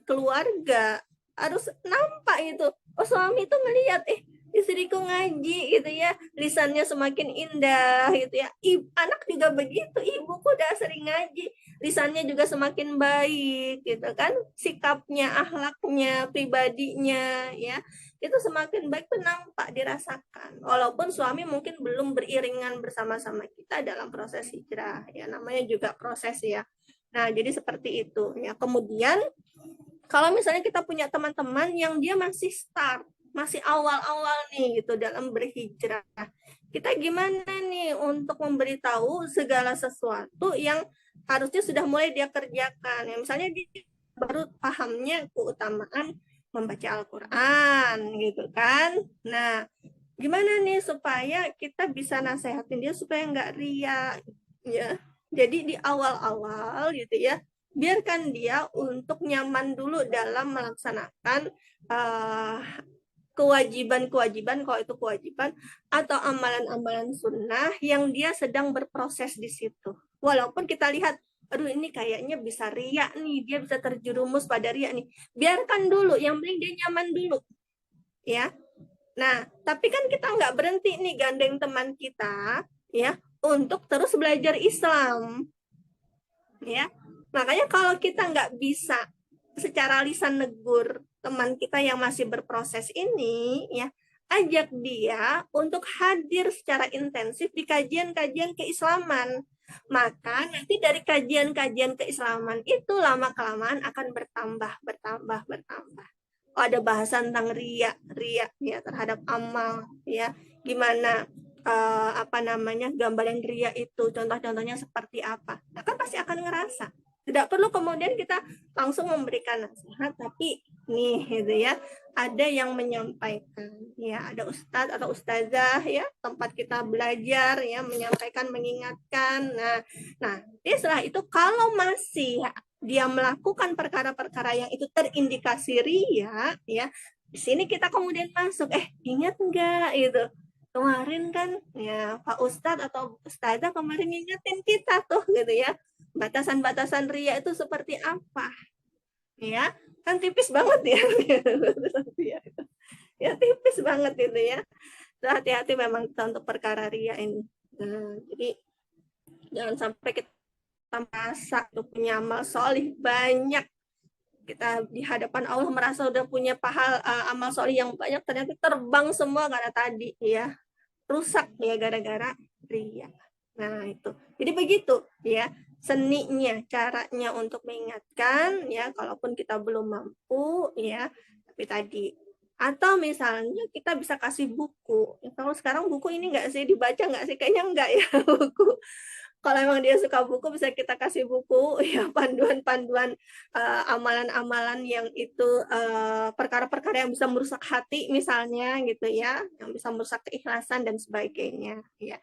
keluarga, harus nampak itu. Oh, suami itu melihat istriku ngaji gitu ya, lisannya semakin indah gitu ya. Anak juga begitu, ibuku udah sering ngaji, lisannya juga semakin baik gitu kan, sikapnya, akhlaknya, pribadinya ya, itu semakin baik tuh nampak, dirasakan. Walaupun suami mungkin belum beriringan bersama-sama kita dalam proses hijrah ya, namanya juga proses ya. Nah, jadi seperti itu ya. Kemudian kalau misalnya kita punya teman-teman yang dia masih start, masih awal-awal nih gitu dalam berhijrah, kita gimana nih untuk memberitahu segala sesuatu yang harusnya sudah mulai dia kerjakan ya. Misalnya dia baru pahamnya keutamaan membaca Al-Quran gitu kan. Nah, gimana nih supaya kita bisa nasehatin dia supaya nggak ria ya. Jadi di awal-awal gitu ya, biarkan dia untuk nyaman dulu dalam melaksanakan kewajiban-kewajiban, kalau itu kewajiban, atau amalan-amalan sunnah yang dia sedang berproses di situ. Walaupun kita lihat, aduh ini kayaknya bisa riya nih, dia bisa terjerumus pada riya nih. Biarkan dulu, yang penting dia nyaman dulu. Ya. Nah, tapi kan kita nggak berhenti nih gandeng teman kita, ya, untuk terus belajar Islam. Ya. Makanya kalau kita nggak bisa secara lisan negur teman kita yang masih berproses ini, ya, ajak dia untuk hadir secara intensif di kajian-kajian keislaman. Maka nanti dari kajian-kajian keislaman itu lama-kelamaan akan bertambah. Oh, ada bahasan tentang ria ya terhadap amal, ya, gimana gambaran ria itu, contoh-contohnya seperti apa. Nah, kan pasti akan ngerasa. Tidak perlu kemudian kita langsung memberikan nasihat, tapi nih gitu ya, ada yang menyampaikan, ya, ada ustadz atau ustazah ya, tempat kita belajar ya, menyampaikan, mengingatkan. Nah, setelah itu kalau masih dia melakukan perkara-perkara yang itu terindikasi ria, ya, di sini kita kemudian masuk, ingat enggak itu kemarin kan ya Pak Ustadz atau Ustazah kemarin ngingetin kita tuh gitu ya, batasan-batasan ria itu seperti apa, ya kan tipis banget ya. Ya tipis banget itu ya. Hati-hati memang kita untuk perkara ria ini. Jadi jangan sampai kita merasa punya amal solih banyak, kita di hadapan Allah merasa udah punya amal solih yang banyak, ternyata terbang semua karena tadi ya rusak ya gara-gara ria. Nah itu, jadi begitu ya seninya, caranya untuk mengingatkan ya, kalaupun kita belum mampu ya, tapi tadi, atau misalnya kita bisa kasih buku. Ya, kalau sekarang buku ini nggak sih dibaca nggak sih? Kayaknya nggak ya buku. Kalau emang dia suka buku, bisa kita kasih buku ya, panduan-panduan amalan-amalan yang itu perkara-perkara yang bisa merusak hati misalnya gitu ya, yang bisa merusak keikhlasan dan sebagainya ya.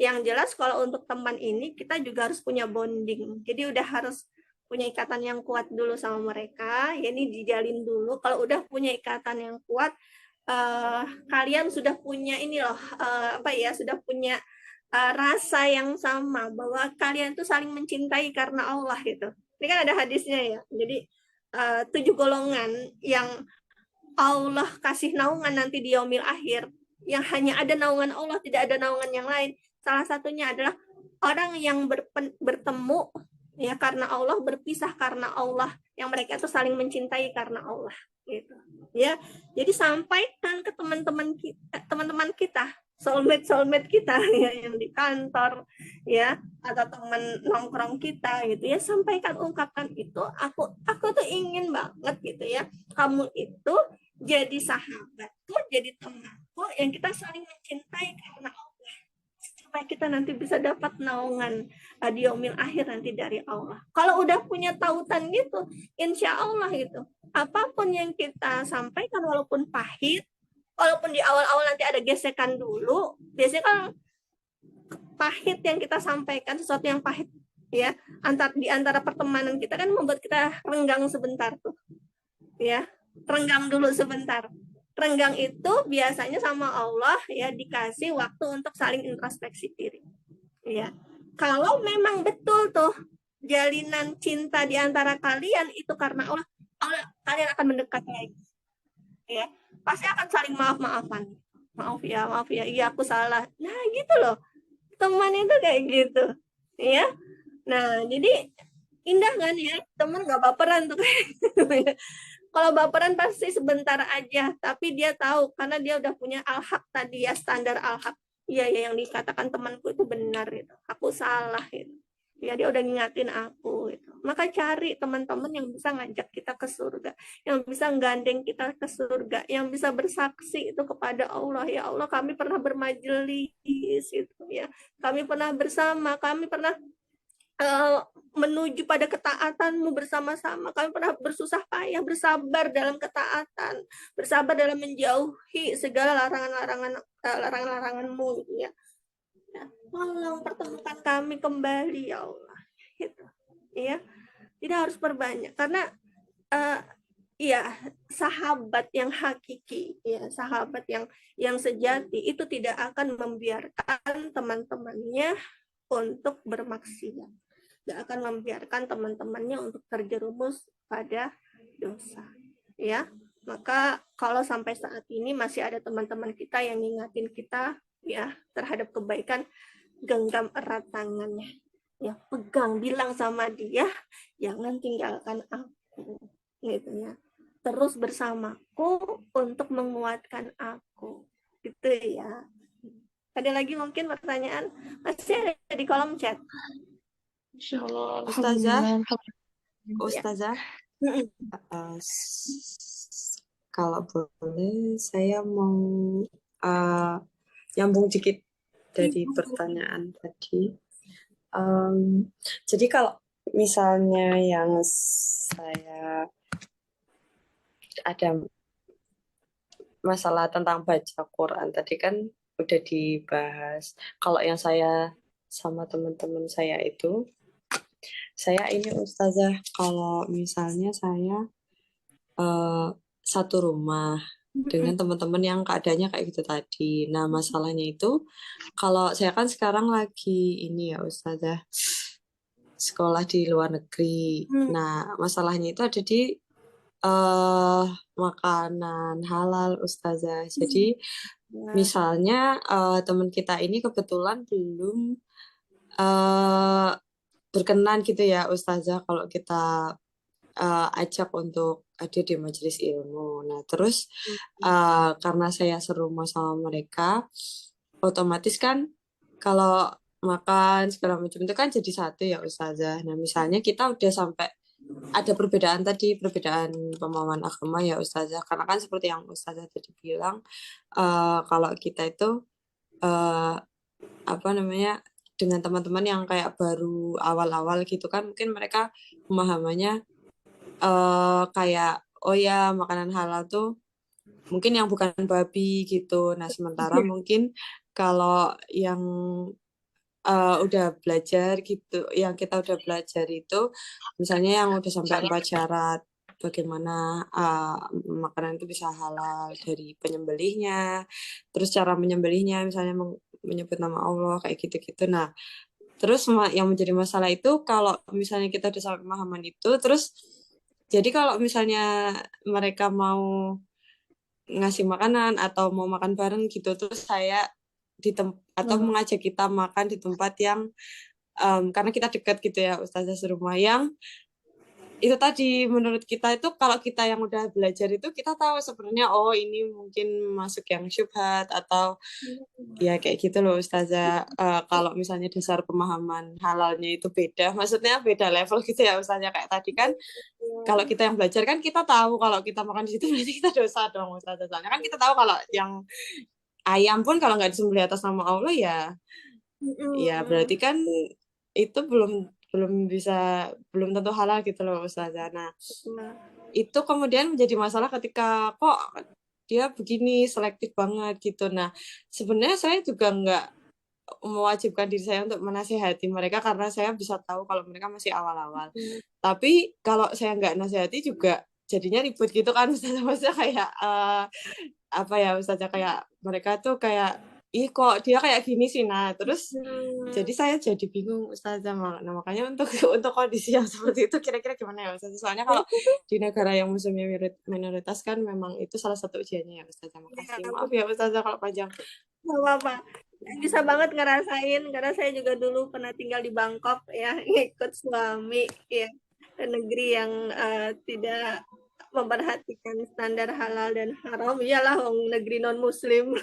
Yang jelas kalau untuk teman ini kita juga harus punya bonding. Jadi udah harus punya ikatan yang kuat dulu sama mereka. Ya, ini dijalin dulu. Kalau udah punya ikatan yang kuat, kalian sudah punya ini loh, sudah punya rasa yang sama bahwa kalian tuh saling mencintai karena Allah gitu. Ini kan ada hadisnya ya. Jadi 7 golongan yang Allah kasih naungan nanti di yaumil akhir, yang hanya ada naungan Allah, tidak ada naungan yang lain. Salah satunya adalah orang yang bertemu ya karena Allah, berpisah karena Allah, yang mereka itu saling mencintai karena Allah gitu. Ya. Jadi sampaikan ke teman-teman kita, soulmate kita ya, yang di kantor ya, atau teman nongkrong kita gitu ya, sampaikan, ungkapkan itu, aku tuh ingin banget gitu ya, kamu itu jadi sahabatku, jadi temanku yang kita saling mencintai karena Allah, supaya kita nanti bisa dapat naungan di yaumil akhir nanti dari Allah. Kalau udah punya tautan gitu, insya Allah gitu, apapun yang kita sampaikan walaupun pahit, walaupun di awal-awal nanti ada gesekan dulu, biasanya kan pahit yang kita sampaikan, sesuatu yang pahit ya, di antara pertemanan kita kan membuat kita renggang sebentar tuh ya, renggang dulu sebentar. Renggang itu biasanya sama Allah ya dikasih waktu untuk saling introspeksi diri ya. Kalau memang betul tuh jalinan cinta di antara kalian itu karena Allah, kalian akan mendekat lagi ya, pasti akan saling maaf-maafan. Maaf ya, iya aku salah. Nah gitu loh, teman itu kayak gitu ya. Nah jadi indah kan ya, teman gak baperan tuh kayak gitu ya. Kalau baperan pasti sebentar aja, tapi dia tahu karena dia udah punya al-haq tadi ya, standar al-haq. Iya ya, yang dikatakan temanku itu benar gitu. Aku salah gitu. Ya dia udah ngingatin aku gitu. Maka cari teman-teman yang bisa ngajak kita ke surga, yang bisa gandeng kita ke surga, yang bisa bersaksi itu kepada Allah. Ya Allah, kami pernah bermajelis gitu ya. Kami pernah bersama, kami pernah menuju pada ketaatanmu bersama-sama. Kami pernah bersusah payah, bersabar dalam ketaatan, bersabar dalam menjauhi segala larangan-laranganmu gitu ya. Tolong pertemukan kami kembali ya Allah gitu ya. Tidak harus perbanyak karena sahabat yang hakiki ya, sahabat yang sejati itu tidak akan membiarkan teman-temannya untuk bermaksiat, tidak akan membiarkan teman-temannya untuk terjerumus pada dosa ya. Maka kalau sampai saat ini masih ada teman-teman kita yang ngingatin kita ya terhadap kebaikan, genggam erat tangannya ya pegang, bilang sama dia jangan tinggalkan aku gitu ya, terus bersamaku untuk menguatkan aku gitu ya. Ada lagi mungkin pertanyaan, masih ada di kolom chat. Insya Allah, Ustazah, alhamdulillah. Ustazah, Mm-mm. kalau boleh saya mau uh, nyambung dikit dari pertanyaan tadi. Jadi kalau misalnya yang saya ada masalah tentang baca Quran tadi kan udah dibahas. Kalau yang saya sama teman-teman saya itu, saya ini Ustazah, kalau misalnya saya eh, satu rumah dengan teman-teman yang keadaannya kayak gitu tadi. Nah, masalahnya itu kalau saya kan sekarang lagi ini ya Ustazah, sekolah di luar negeri. Nah, masalahnya itu ada di makanan halal Ustazah. Jadi misalnya teman kita ini kebetulan belum eh, berkenan gitu ya Ustazah kalau kita ajak untuk hadir di majelis ilmu. Nah, terus karena saya serumah sama mereka, otomatis kan kalau makan segala macam itu kan jadi satu ya Ustazah. Nah, misalnya kita udah sampai ada perbedaan tadi, perbedaan pemahaman agama ya Ustazah. Karena kan seperti yang Ustazah tadi bilang, kalau kita itu eh, apa namanya dengan teman-teman yang kayak baru awal-awal gitu kan, mungkin mereka pemahamannya kayak oh ya makanan halal tuh mungkin yang bukan babi gitu. Nah, sementara mungkin kalau yang udah belajar gitu, yang kita udah belajar itu, misalnya yang udah sampai 4 syarat, bagaimana makanan itu bisa halal dari penyembelihnya, terus cara menyembelihnya, misalnya menyebut nama Allah kayak gitu-gitu. Nah, terus yang menjadi masalah itu kalau misalnya kita udah sampai pemahaman itu, terus jadi kalau misalnya mereka mau ngasih makanan atau mau makan bareng gitu, terus saya atau mengajak kita makan di tempat yang karena kita dekat gitu ya Ustazah serumah yang itu tadi menurut kita itu kalau kita yang udah belajar itu kita tahu sebenarnya oh ini mungkin masuk yang syubhat atau ya kayak gitu loh Ustazah. Kalau misalnya dasar pemahaman halalnya itu beda, maksudnya beda level gitu ya Ustazah, kayak tadi kan kalau kita yang belajar kan kita tahu kalau kita makan di situ berarti kita dosa dong Ustazah. Soalnya kan kita tahu kalau yang ayam pun kalau nggak disembelih atas nama Allah ya berarti kan itu belum tentu halal gitu loh Ustazah. Nah, itu kemudian menjadi masalah ketika kok dia begini selektif banget gitu. Nah, sebenarnya saya juga nggak mewajibkan diri saya untuk menasihati mereka karena saya bisa tahu kalau mereka masih awal-awal. Tapi kalau saya nggak nasihati juga jadinya ribut gitu kan Ustazah. Maksudnya kayak apa ya Ustazah, kayak mereka tuh kayak ih kok dia kayak gini sih. Nah, terus jadi saya jadi bingung Ustazah. Nah, makanya untuk kondisi yang seperti itu kira-kira gimana ya Ustazah? Soalnya kalau di negara yang muslimnya minoritas kan memang itu salah satu ujiannya ya Ustazah. Makasih. Maaf ya Ustazah kalau panjang. Gak apa-apa. Bisa banget ngerasain karena saya juga dulu pernah tinggal di Bangkok ya, ikut suami ya ke negeri yang tidak memperhatikan standar halal dan haram. Iyalah negeri non muslim.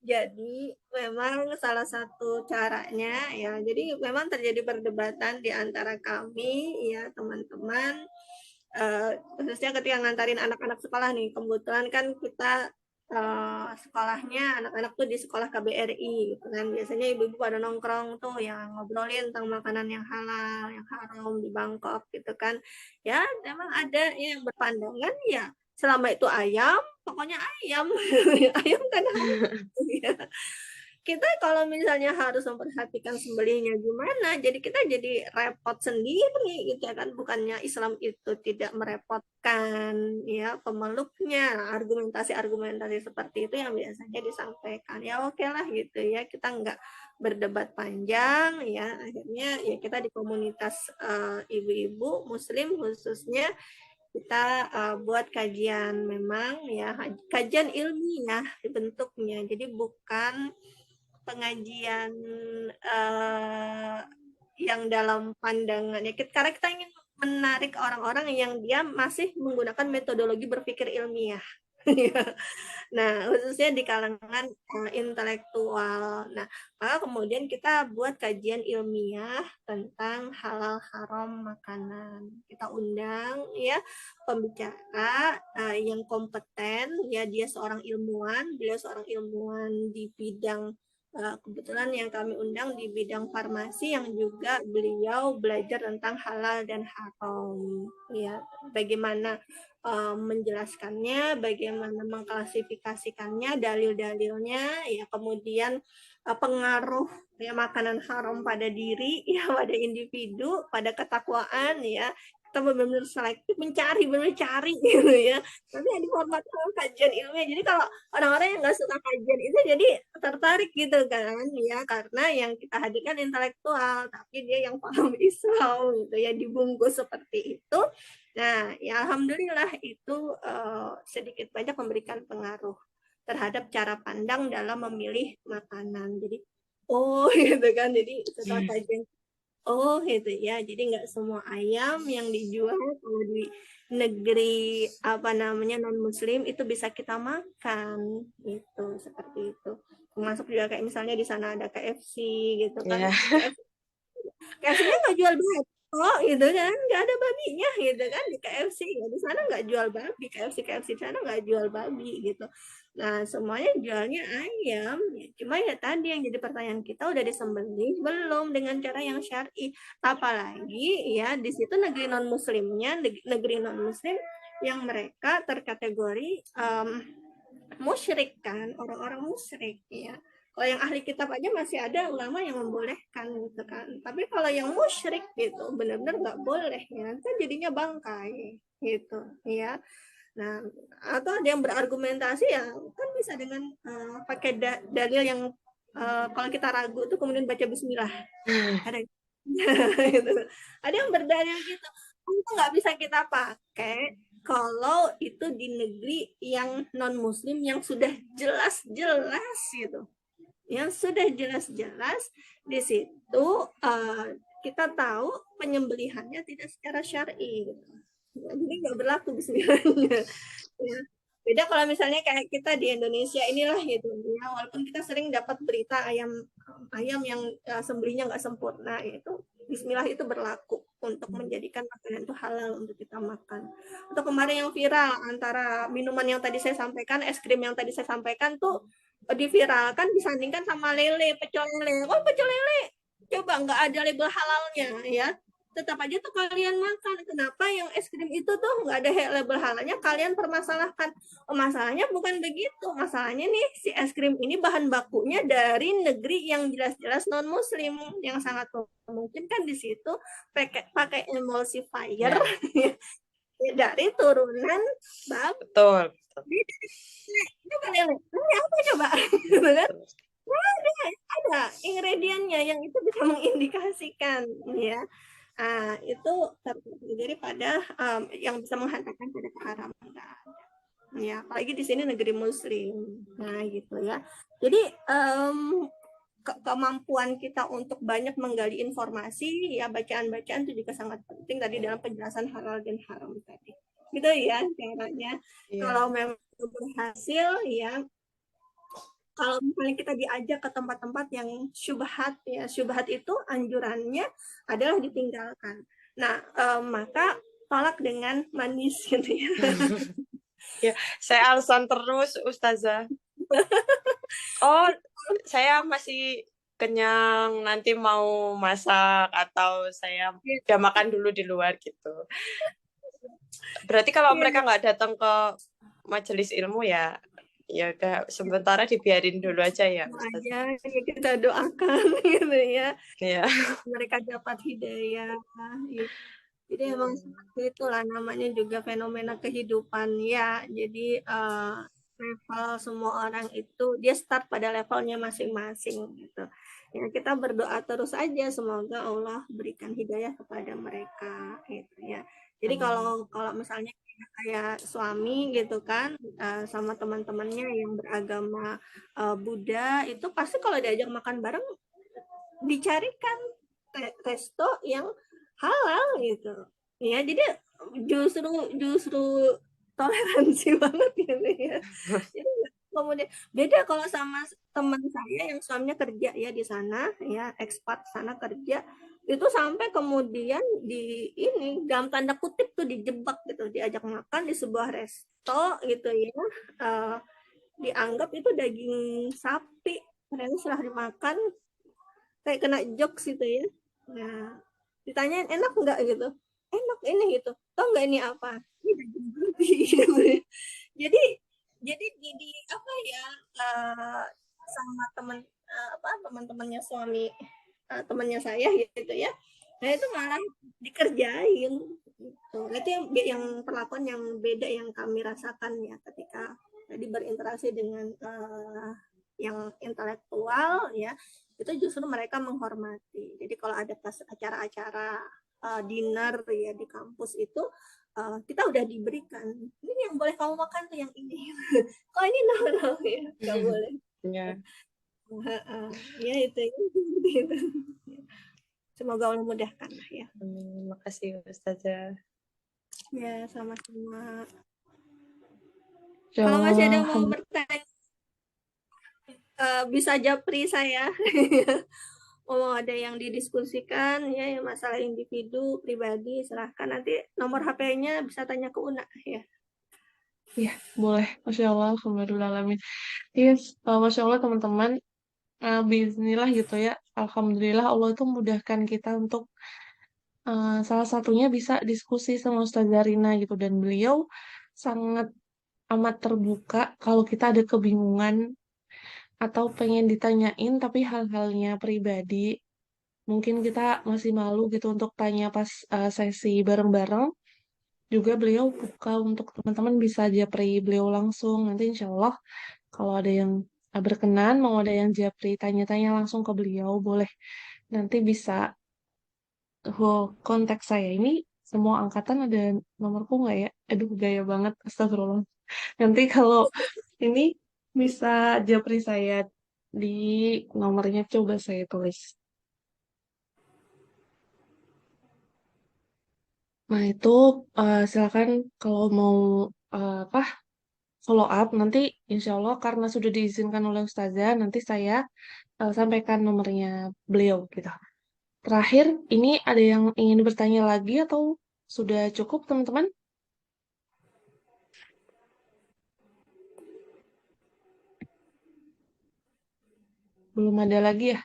Jadi memang salah satu caranya ya, jadi memang terjadi perdebatan di antara kami ya teman-teman, khususnya ketika ngantarin anak-anak sekolah nih, kebetulan kan kita sekolahnya anak-anak tuh di sekolah KBRI gitu kan, biasanya ibu-ibu pada nongkrong tuh yang ngobrolin tentang makanan yang halal, yang haram di Bangkok gitu kan. Ya memang ada yang berpandangan ya selama itu ayam, pokoknya ayam. Ayam kan ya. Kita kalau misalnya harus memperhatikan sembelihnya gimana, jadi kita jadi repot sendiri gitu ya kan. Bukannya Islam itu tidak merepotkan ya pemeluknya. Nah, argumentasi seperti itu yang biasanya disampaikan. Ya oke lah gitu ya, kita nggak berdebat panjang ya. Akhirnya ya kita di komunitas ibu-ibu muslim khususnya kita buat kajian memang ya, kajian ilmiah bentuknya, jadi bukan pengajian yang dalam pandangannya karena kita ingin menarik orang-orang yang dia masih menggunakan metodologi berpikir ilmiah. Nah, khususnya di kalangan intelektual. Nah, maka kemudian kita buat kajian ilmiah tentang halal haram makanan. Kita undang ya pembicara yang kompeten, ya dia seorang ilmuwan, beliau seorang ilmuwan di bidang kebetulan yang kami undang di bidang farmasi yang juga beliau belajar tentang halal dan haram. Ya, bagaimana menjelaskannya, bagaimana mengklasifikasikannya, dalil-dalilnya, ya kemudian pengaruh ya makanan haram pada diri, ya pada individu, pada ketakwaan, ya kita benar-benar selektif mencari gitu ya. Tapi yang dihormati kajian ilmiah. Jadi kalau orang-orang yang nggak suka kajian itu jadi tertarik gitu kan, ya karena yang kita hadirkan intelektual, tapi dia yang paham Islam gitu ya dibungkus seperti itu. Nah, ya alhamdulillah itu sedikit banyak memberikan pengaruh terhadap cara pandang dalam memilih makanan. Jadi, oh gitu kan. Jadi setelah kajian, oh gitu ya. Jadi nggak semua ayam yang dijual kalau di negeri apa namanya non-muslim itu bisa kita makan gitu, seperti itu. Termasuk juga kayak misalnya di sana ada KFC gitu kan. KFC-nya nggak jual babi, oh gitu kan, nggak ada babinya gitu kan di KFC, ya di sana nggak jual babi, KFC di sana nggak jual babi gitu. Nah semuanya jualnya ayam, ya. Cuma ya tadi yang jadi pertanyaan kita udah disembelih belum dengan cara yang syar'i, apalagi ya di situ negeri non muslimnya, negeri non muslim yang mereka terkategori musyrik kan, orang-orang musyrik ya. Kalau yang ahli kitab aja masih ada ulama yang membolehkan gitu kan. Tapi kalau yang musyrik gitu benar-benar nggak boleh ya. Nanti jadinya bangkai gitu ya. Nah, atau ada yang berargumentasi ya kan bisa dengan pakai dalil yang kalau kita ragu tuh kemudian baca bismillah. Ada gitu. Ada yang berdalil gitu. Itu nggak bisa kita pakai kalau itu di negeri yang non muslim yang sudah jelas-jelas gitu, yang sudah jelas-jelas di situ kita tahu penyembelihannya tidak secara syar'i gitu. Jadi nggak berlaku bismillahnya. Ya. Beda kalau misalnya kayak kita di Indonesia inilah gitu ya, walaupun kita sering dapat berita ayam yang sembelihnya nggak sempurna, itu bismillah itu berlaku untuk menjadikan makanan itu halal untuk kita makan. Atau kemarin yang viral antara minuman yang tadi saya sampaikan, es krim yang tadi saya sampaikan tuh diviralkan disandingkan sama lele, pecel lele. Oh pecel lele, coba nggak ada label halalnya ya. Tetap aja tuh kalian makan. Kenapa yang es krim itu tuh nggak ada label halalnya, kalian permasalahkan? Oh, masalahnya bukan begitu. Masalahnya nih si es krim ini bahan bakunya dari negeri yang jelas-jelas non muslim, yang sangat mungkin kan di situ pakai emulsifier dari turunan babi. Betul. Coba lele, ini apa coba? ada ingredientnya yang itu bisa mengindikasikan ya. Itu terdiri pada yang bisa menghantarkan pada keharaman. Ya, apalagi di sini negeri muslim. Nah, gitu ya. Jadi kemampuan kita untuk banyak menggali informasi, ya bacaan-bacaan itu juga sangat penting tadi dalam penjelasan halal dan haram tadi. Gitu ya caranya. Yeah. Kalau memang berhasil ya, kalau misalnya kita diajak ke tempat-tempat yang syubhat ya, syubhat itu anjurannya adalah ditinggalkan. Nah, maka tolak dengan manis gitu ya. Ya, saya alasan terus Ustazah. Oh, saya masih kenyang, nanti mau masak atau saya udah makan dulu di luar gitu. Berarti kalau mereka nggak datang ke majelis ilmu ya udah sementara dibiarin dulu aja ya. Aja kita doakan gitu ya. Iya. Mereka dapat hidayah. Gitu. Jadi emang seperti itulah namanya juga fenomena kehidupan ya. Jadi level semua orang itu dia start pada levelnya masing-masing gitu. Ya kita berdoa terus aja semoga Allah berikan hidayah kepada mereka gitu ya. Jadi kalau misalnya kayak suami gitu kan sama teman-temannya yang beragama Buddha itu pasti kalau diajak makan bareng dicarikan resto yang halal gitu. Ya, jadi justru toleransi banget gitu ya. Jadi kemudian beda kalau sama teman saya yang suaminya kerja ya di sana ya, ekspat sana kerja, itu sampai kemudian di ini dalam tanda kutip tuh dijebak gitu, diajak makan di sebuah resto gitu ya, eh, dianggap itu daging sapi, ternyata setelah dimakan kayak kena jokes gitu ya. Nah, ditanyain enak nggak gitu, enak ini gitu, tau nggak ini apa, ini daging babi gitu. jadi jadi apa ya, sama teman-temannya suami, temannya saya gitu ya, nah itu malah dikerjain gitu. Itu yang perlakuan yang beda yang kami rasakan ya ketika tadi berinteraksi dengan yang intelektual ya, itu justru mereka menghormati. Jadi kalau ada pas acara-acara dinner ya di kampus itu, kita udah diberikan ini yang boleh kamu makan tuh yang ini. Kalau ini no ya nggak boleh. Ya. Ya itu gitu. Semoga Allah mudahkan ya. Terima kasih Ustazah. Ya sama-sama. Kalau masih ada mau bertanya, bisa japri saya. Mau ada yang didiskusikan ya masalah individu pribadi, silahkan nanti nomor HP-nya bisa tanya ke Una ya. Iya, boleh. Masya Allah, alhamdulillahalamin. Yes, Masya Allah teman-teman. Bismillah gitu ya. Alhamdulillah Allah itu mudahkan kita untuk salah satunya bisa diskusi sama Ustazah Rina gitu. Dan beliau sangat amat terbuka kalau kita ada kebingungan atau pengen ditanyain tapi hal-halnya pribadi. Mungkin kita masih malu gitu untuk tanya pas sesi bareng-bareng. Juga beliau buka untuk teman-teman bisa japri beliau langsung. Nanti insya Allah kalau ada yang berkenan, mau ada yang japri tanya-tanya langsung ke beliau, boleh. Nanti bisa kontak saya. Ini semua angkatan ada nomorku nggak ya? Aduh, gaya banget. Astagfirullah. Nanti kalau ini bisa japri saya di nomornya, coba saya tulis. Nah, itu silakan kalau mau apa follow up nanti insya Allah karena sudah diizinkan oleh Ustazah, nanti saya sampaikan nomornya beliau gitu. Terakhir, ini ada yang ingin bertanya lagi atau sudah cukup teman-teman? Belum ada lagi ya?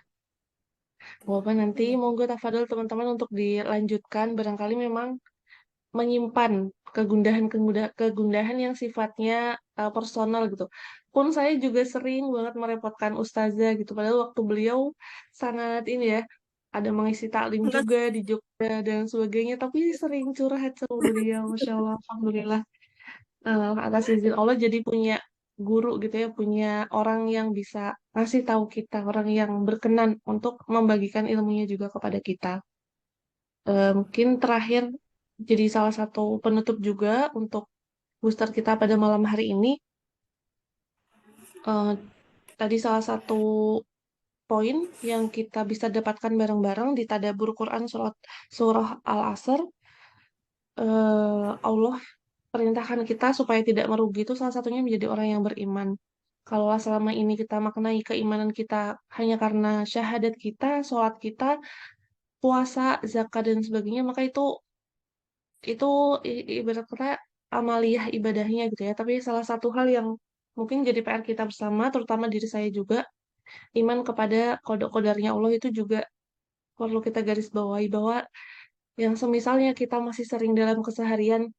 Bapak nanti monggo tafadhol teman-teman untuk dilanjutkan. Barangkali memang menyimpan kegundahan yang sifatnya personal gitu. Pun saya juga sering banget merepotkan ustazah gitu. Padahal waktu beliau sangat ini ya, ada mengisi taklim juga di Jogja dan sebagainya. Tapi sering curhat sama beliau, Masya Allah, Alhamdulillah. Atas izin Allah jadi punya guru gitu ya, punya orang yang bisa ngasih tahu kita, orang yang berkenan untuk membagikan ilmunya juga kepada kita. Mungkin terakhir jadi salah satu penutup juga untuk booster kita pada malam hari ini. Eh, Tadi salah satu poin yang kita bisa dapatkan bareng-bareng di Tadabbur Quran surah Al-Asr, Allah perintahkan kita supaya tidak merugi itu salah satunya menjadi orang yang beriman. Kalau selama ini kita maknai keimanan kita hanya karena syahadat kita, sholat kita, puasa, zakat dan sebagainya, maka itu ibarat kata amaliyah ibadahnya gitu ya. Tapi salah satu hal yang mungkin jadi PR kita bersama, terutama diri saya juga, iman kepada kodok-kodarnya Allah itu juga perlu kita garis bawahi bahwa yang semisalnya kita masih sering dalam keseharian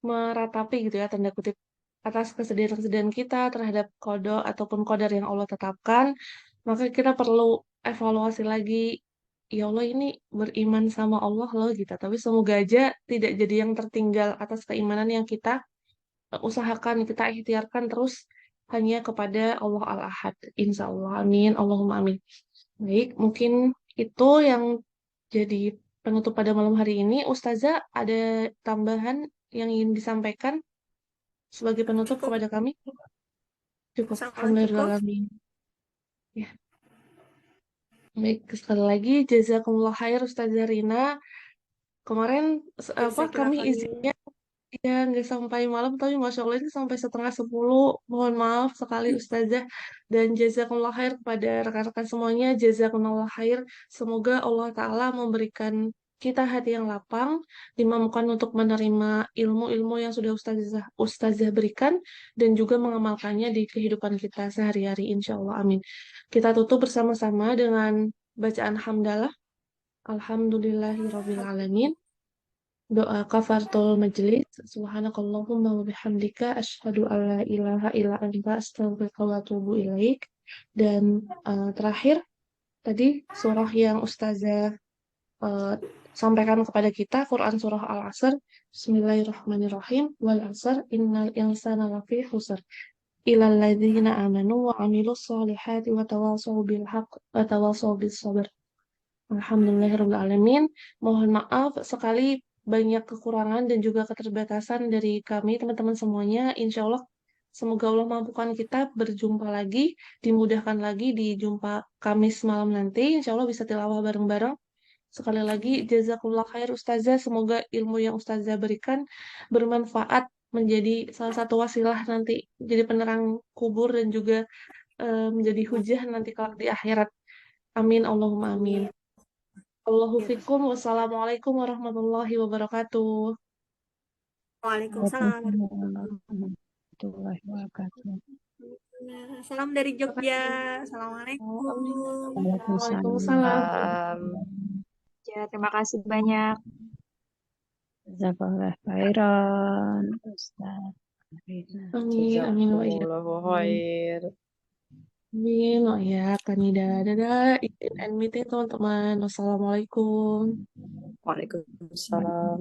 meratapi gitu ya tanda kutip atas kesedihan-kesedihan kita terhadap kodok ataupun kodar yang Allah tetapkan, maka kita perlu evaluasi lagi. Ya Allah ini beriman sama Allah loh gitu. Tapi semoga aja tidak jadi yang tertinggal atas keimanan yang kita usahakan, kita ikhtiarkan terus hanya kepada Allah Al-Ahad. Insya Allah. Amin. Allahumma amin. Baik, mungkin itu yang jadi penutup pada malam hari ini. Ustazah, ada tambahan yang ingin disampaikan sebagai penutup Cukup. kepada kami? Cukup. Sama cukup. Alhamdulillah. Ya. Baik, sekali lagi jazakumullah khair Ustazah Rina. Kemarin kami Jazakallah izinnya ya nggak sampai malam, tapi Masya Allah ini sampai setengah 10. Mohon maaf sekali Ustazah. Dan jazakumullah khair kepada rekan-rekan semuanya. Jazakumullah khair. Semoga Allah Ta'ala memberikan kita hati yang lapang, dimampukan untuk menerima ilmu-ilmu yang sudah Ustazah berikan, dan juga mengamalkannya di kehidupan kita sehari-hari. Insya Allah. Amin. Kita tutup bersama-sama dengan bacaan hamdalah. Alhamdulillahirabbil alamin. Doa kafaratul majelis. Subhanakallahumma wa bihamdika asyhadu an la ilaha illa anta astaghfiruka wa atubu ilaik. Dan terakhir tadi surah yang Ustazah eh, sampaikan kepada kita, Quran surah Al-Asr. Bismillahirrahmanirrahim. Wal asr innal insana lafi khusr ilal ladzina amanu wa amilus solihati wa tawasaw bil haqq wa tawasaw bis sabr. Alhamdulillahirrahmanirrahim. Mohon maaf sekali banyak kekurangan dan juga keterbatasan dari kami, teman-teman semuanya. Insya Allah, semoga Allah mampukan kita berjumpa lagi, dimudahkan lagi di jumpa Kamis malam nanti. Insya Allah bisa tilawah bareng-bareng. Sekali lagi, jazakumullah khair Ustazah. Semoga ilmu yang Ustazah berikan bermanfaat menjadi salah satu wasilah nanti, jadi penerang kubur dan juga menjadi hujah nanti kelak di akhirat. Amin, Allahumma amin. Allahu fikum. Wassalamualaikum warahmatullahi wabarakatuh. Waalaikumsalam. Warahmatullahi wabarakatuh. Salam dari Terima Jogja. kasih. Assalamualaikum. Waalaikumsalam. Ya, terima kasih banyak. Jazakallah khairan, Ustaz. Amin, amin wa iyyakum. Jazakumullahu khair. Amin wa iyyakum. Dadah, izin end meeting teman-teman. Wassalamualaikum. Waalaikumsalam.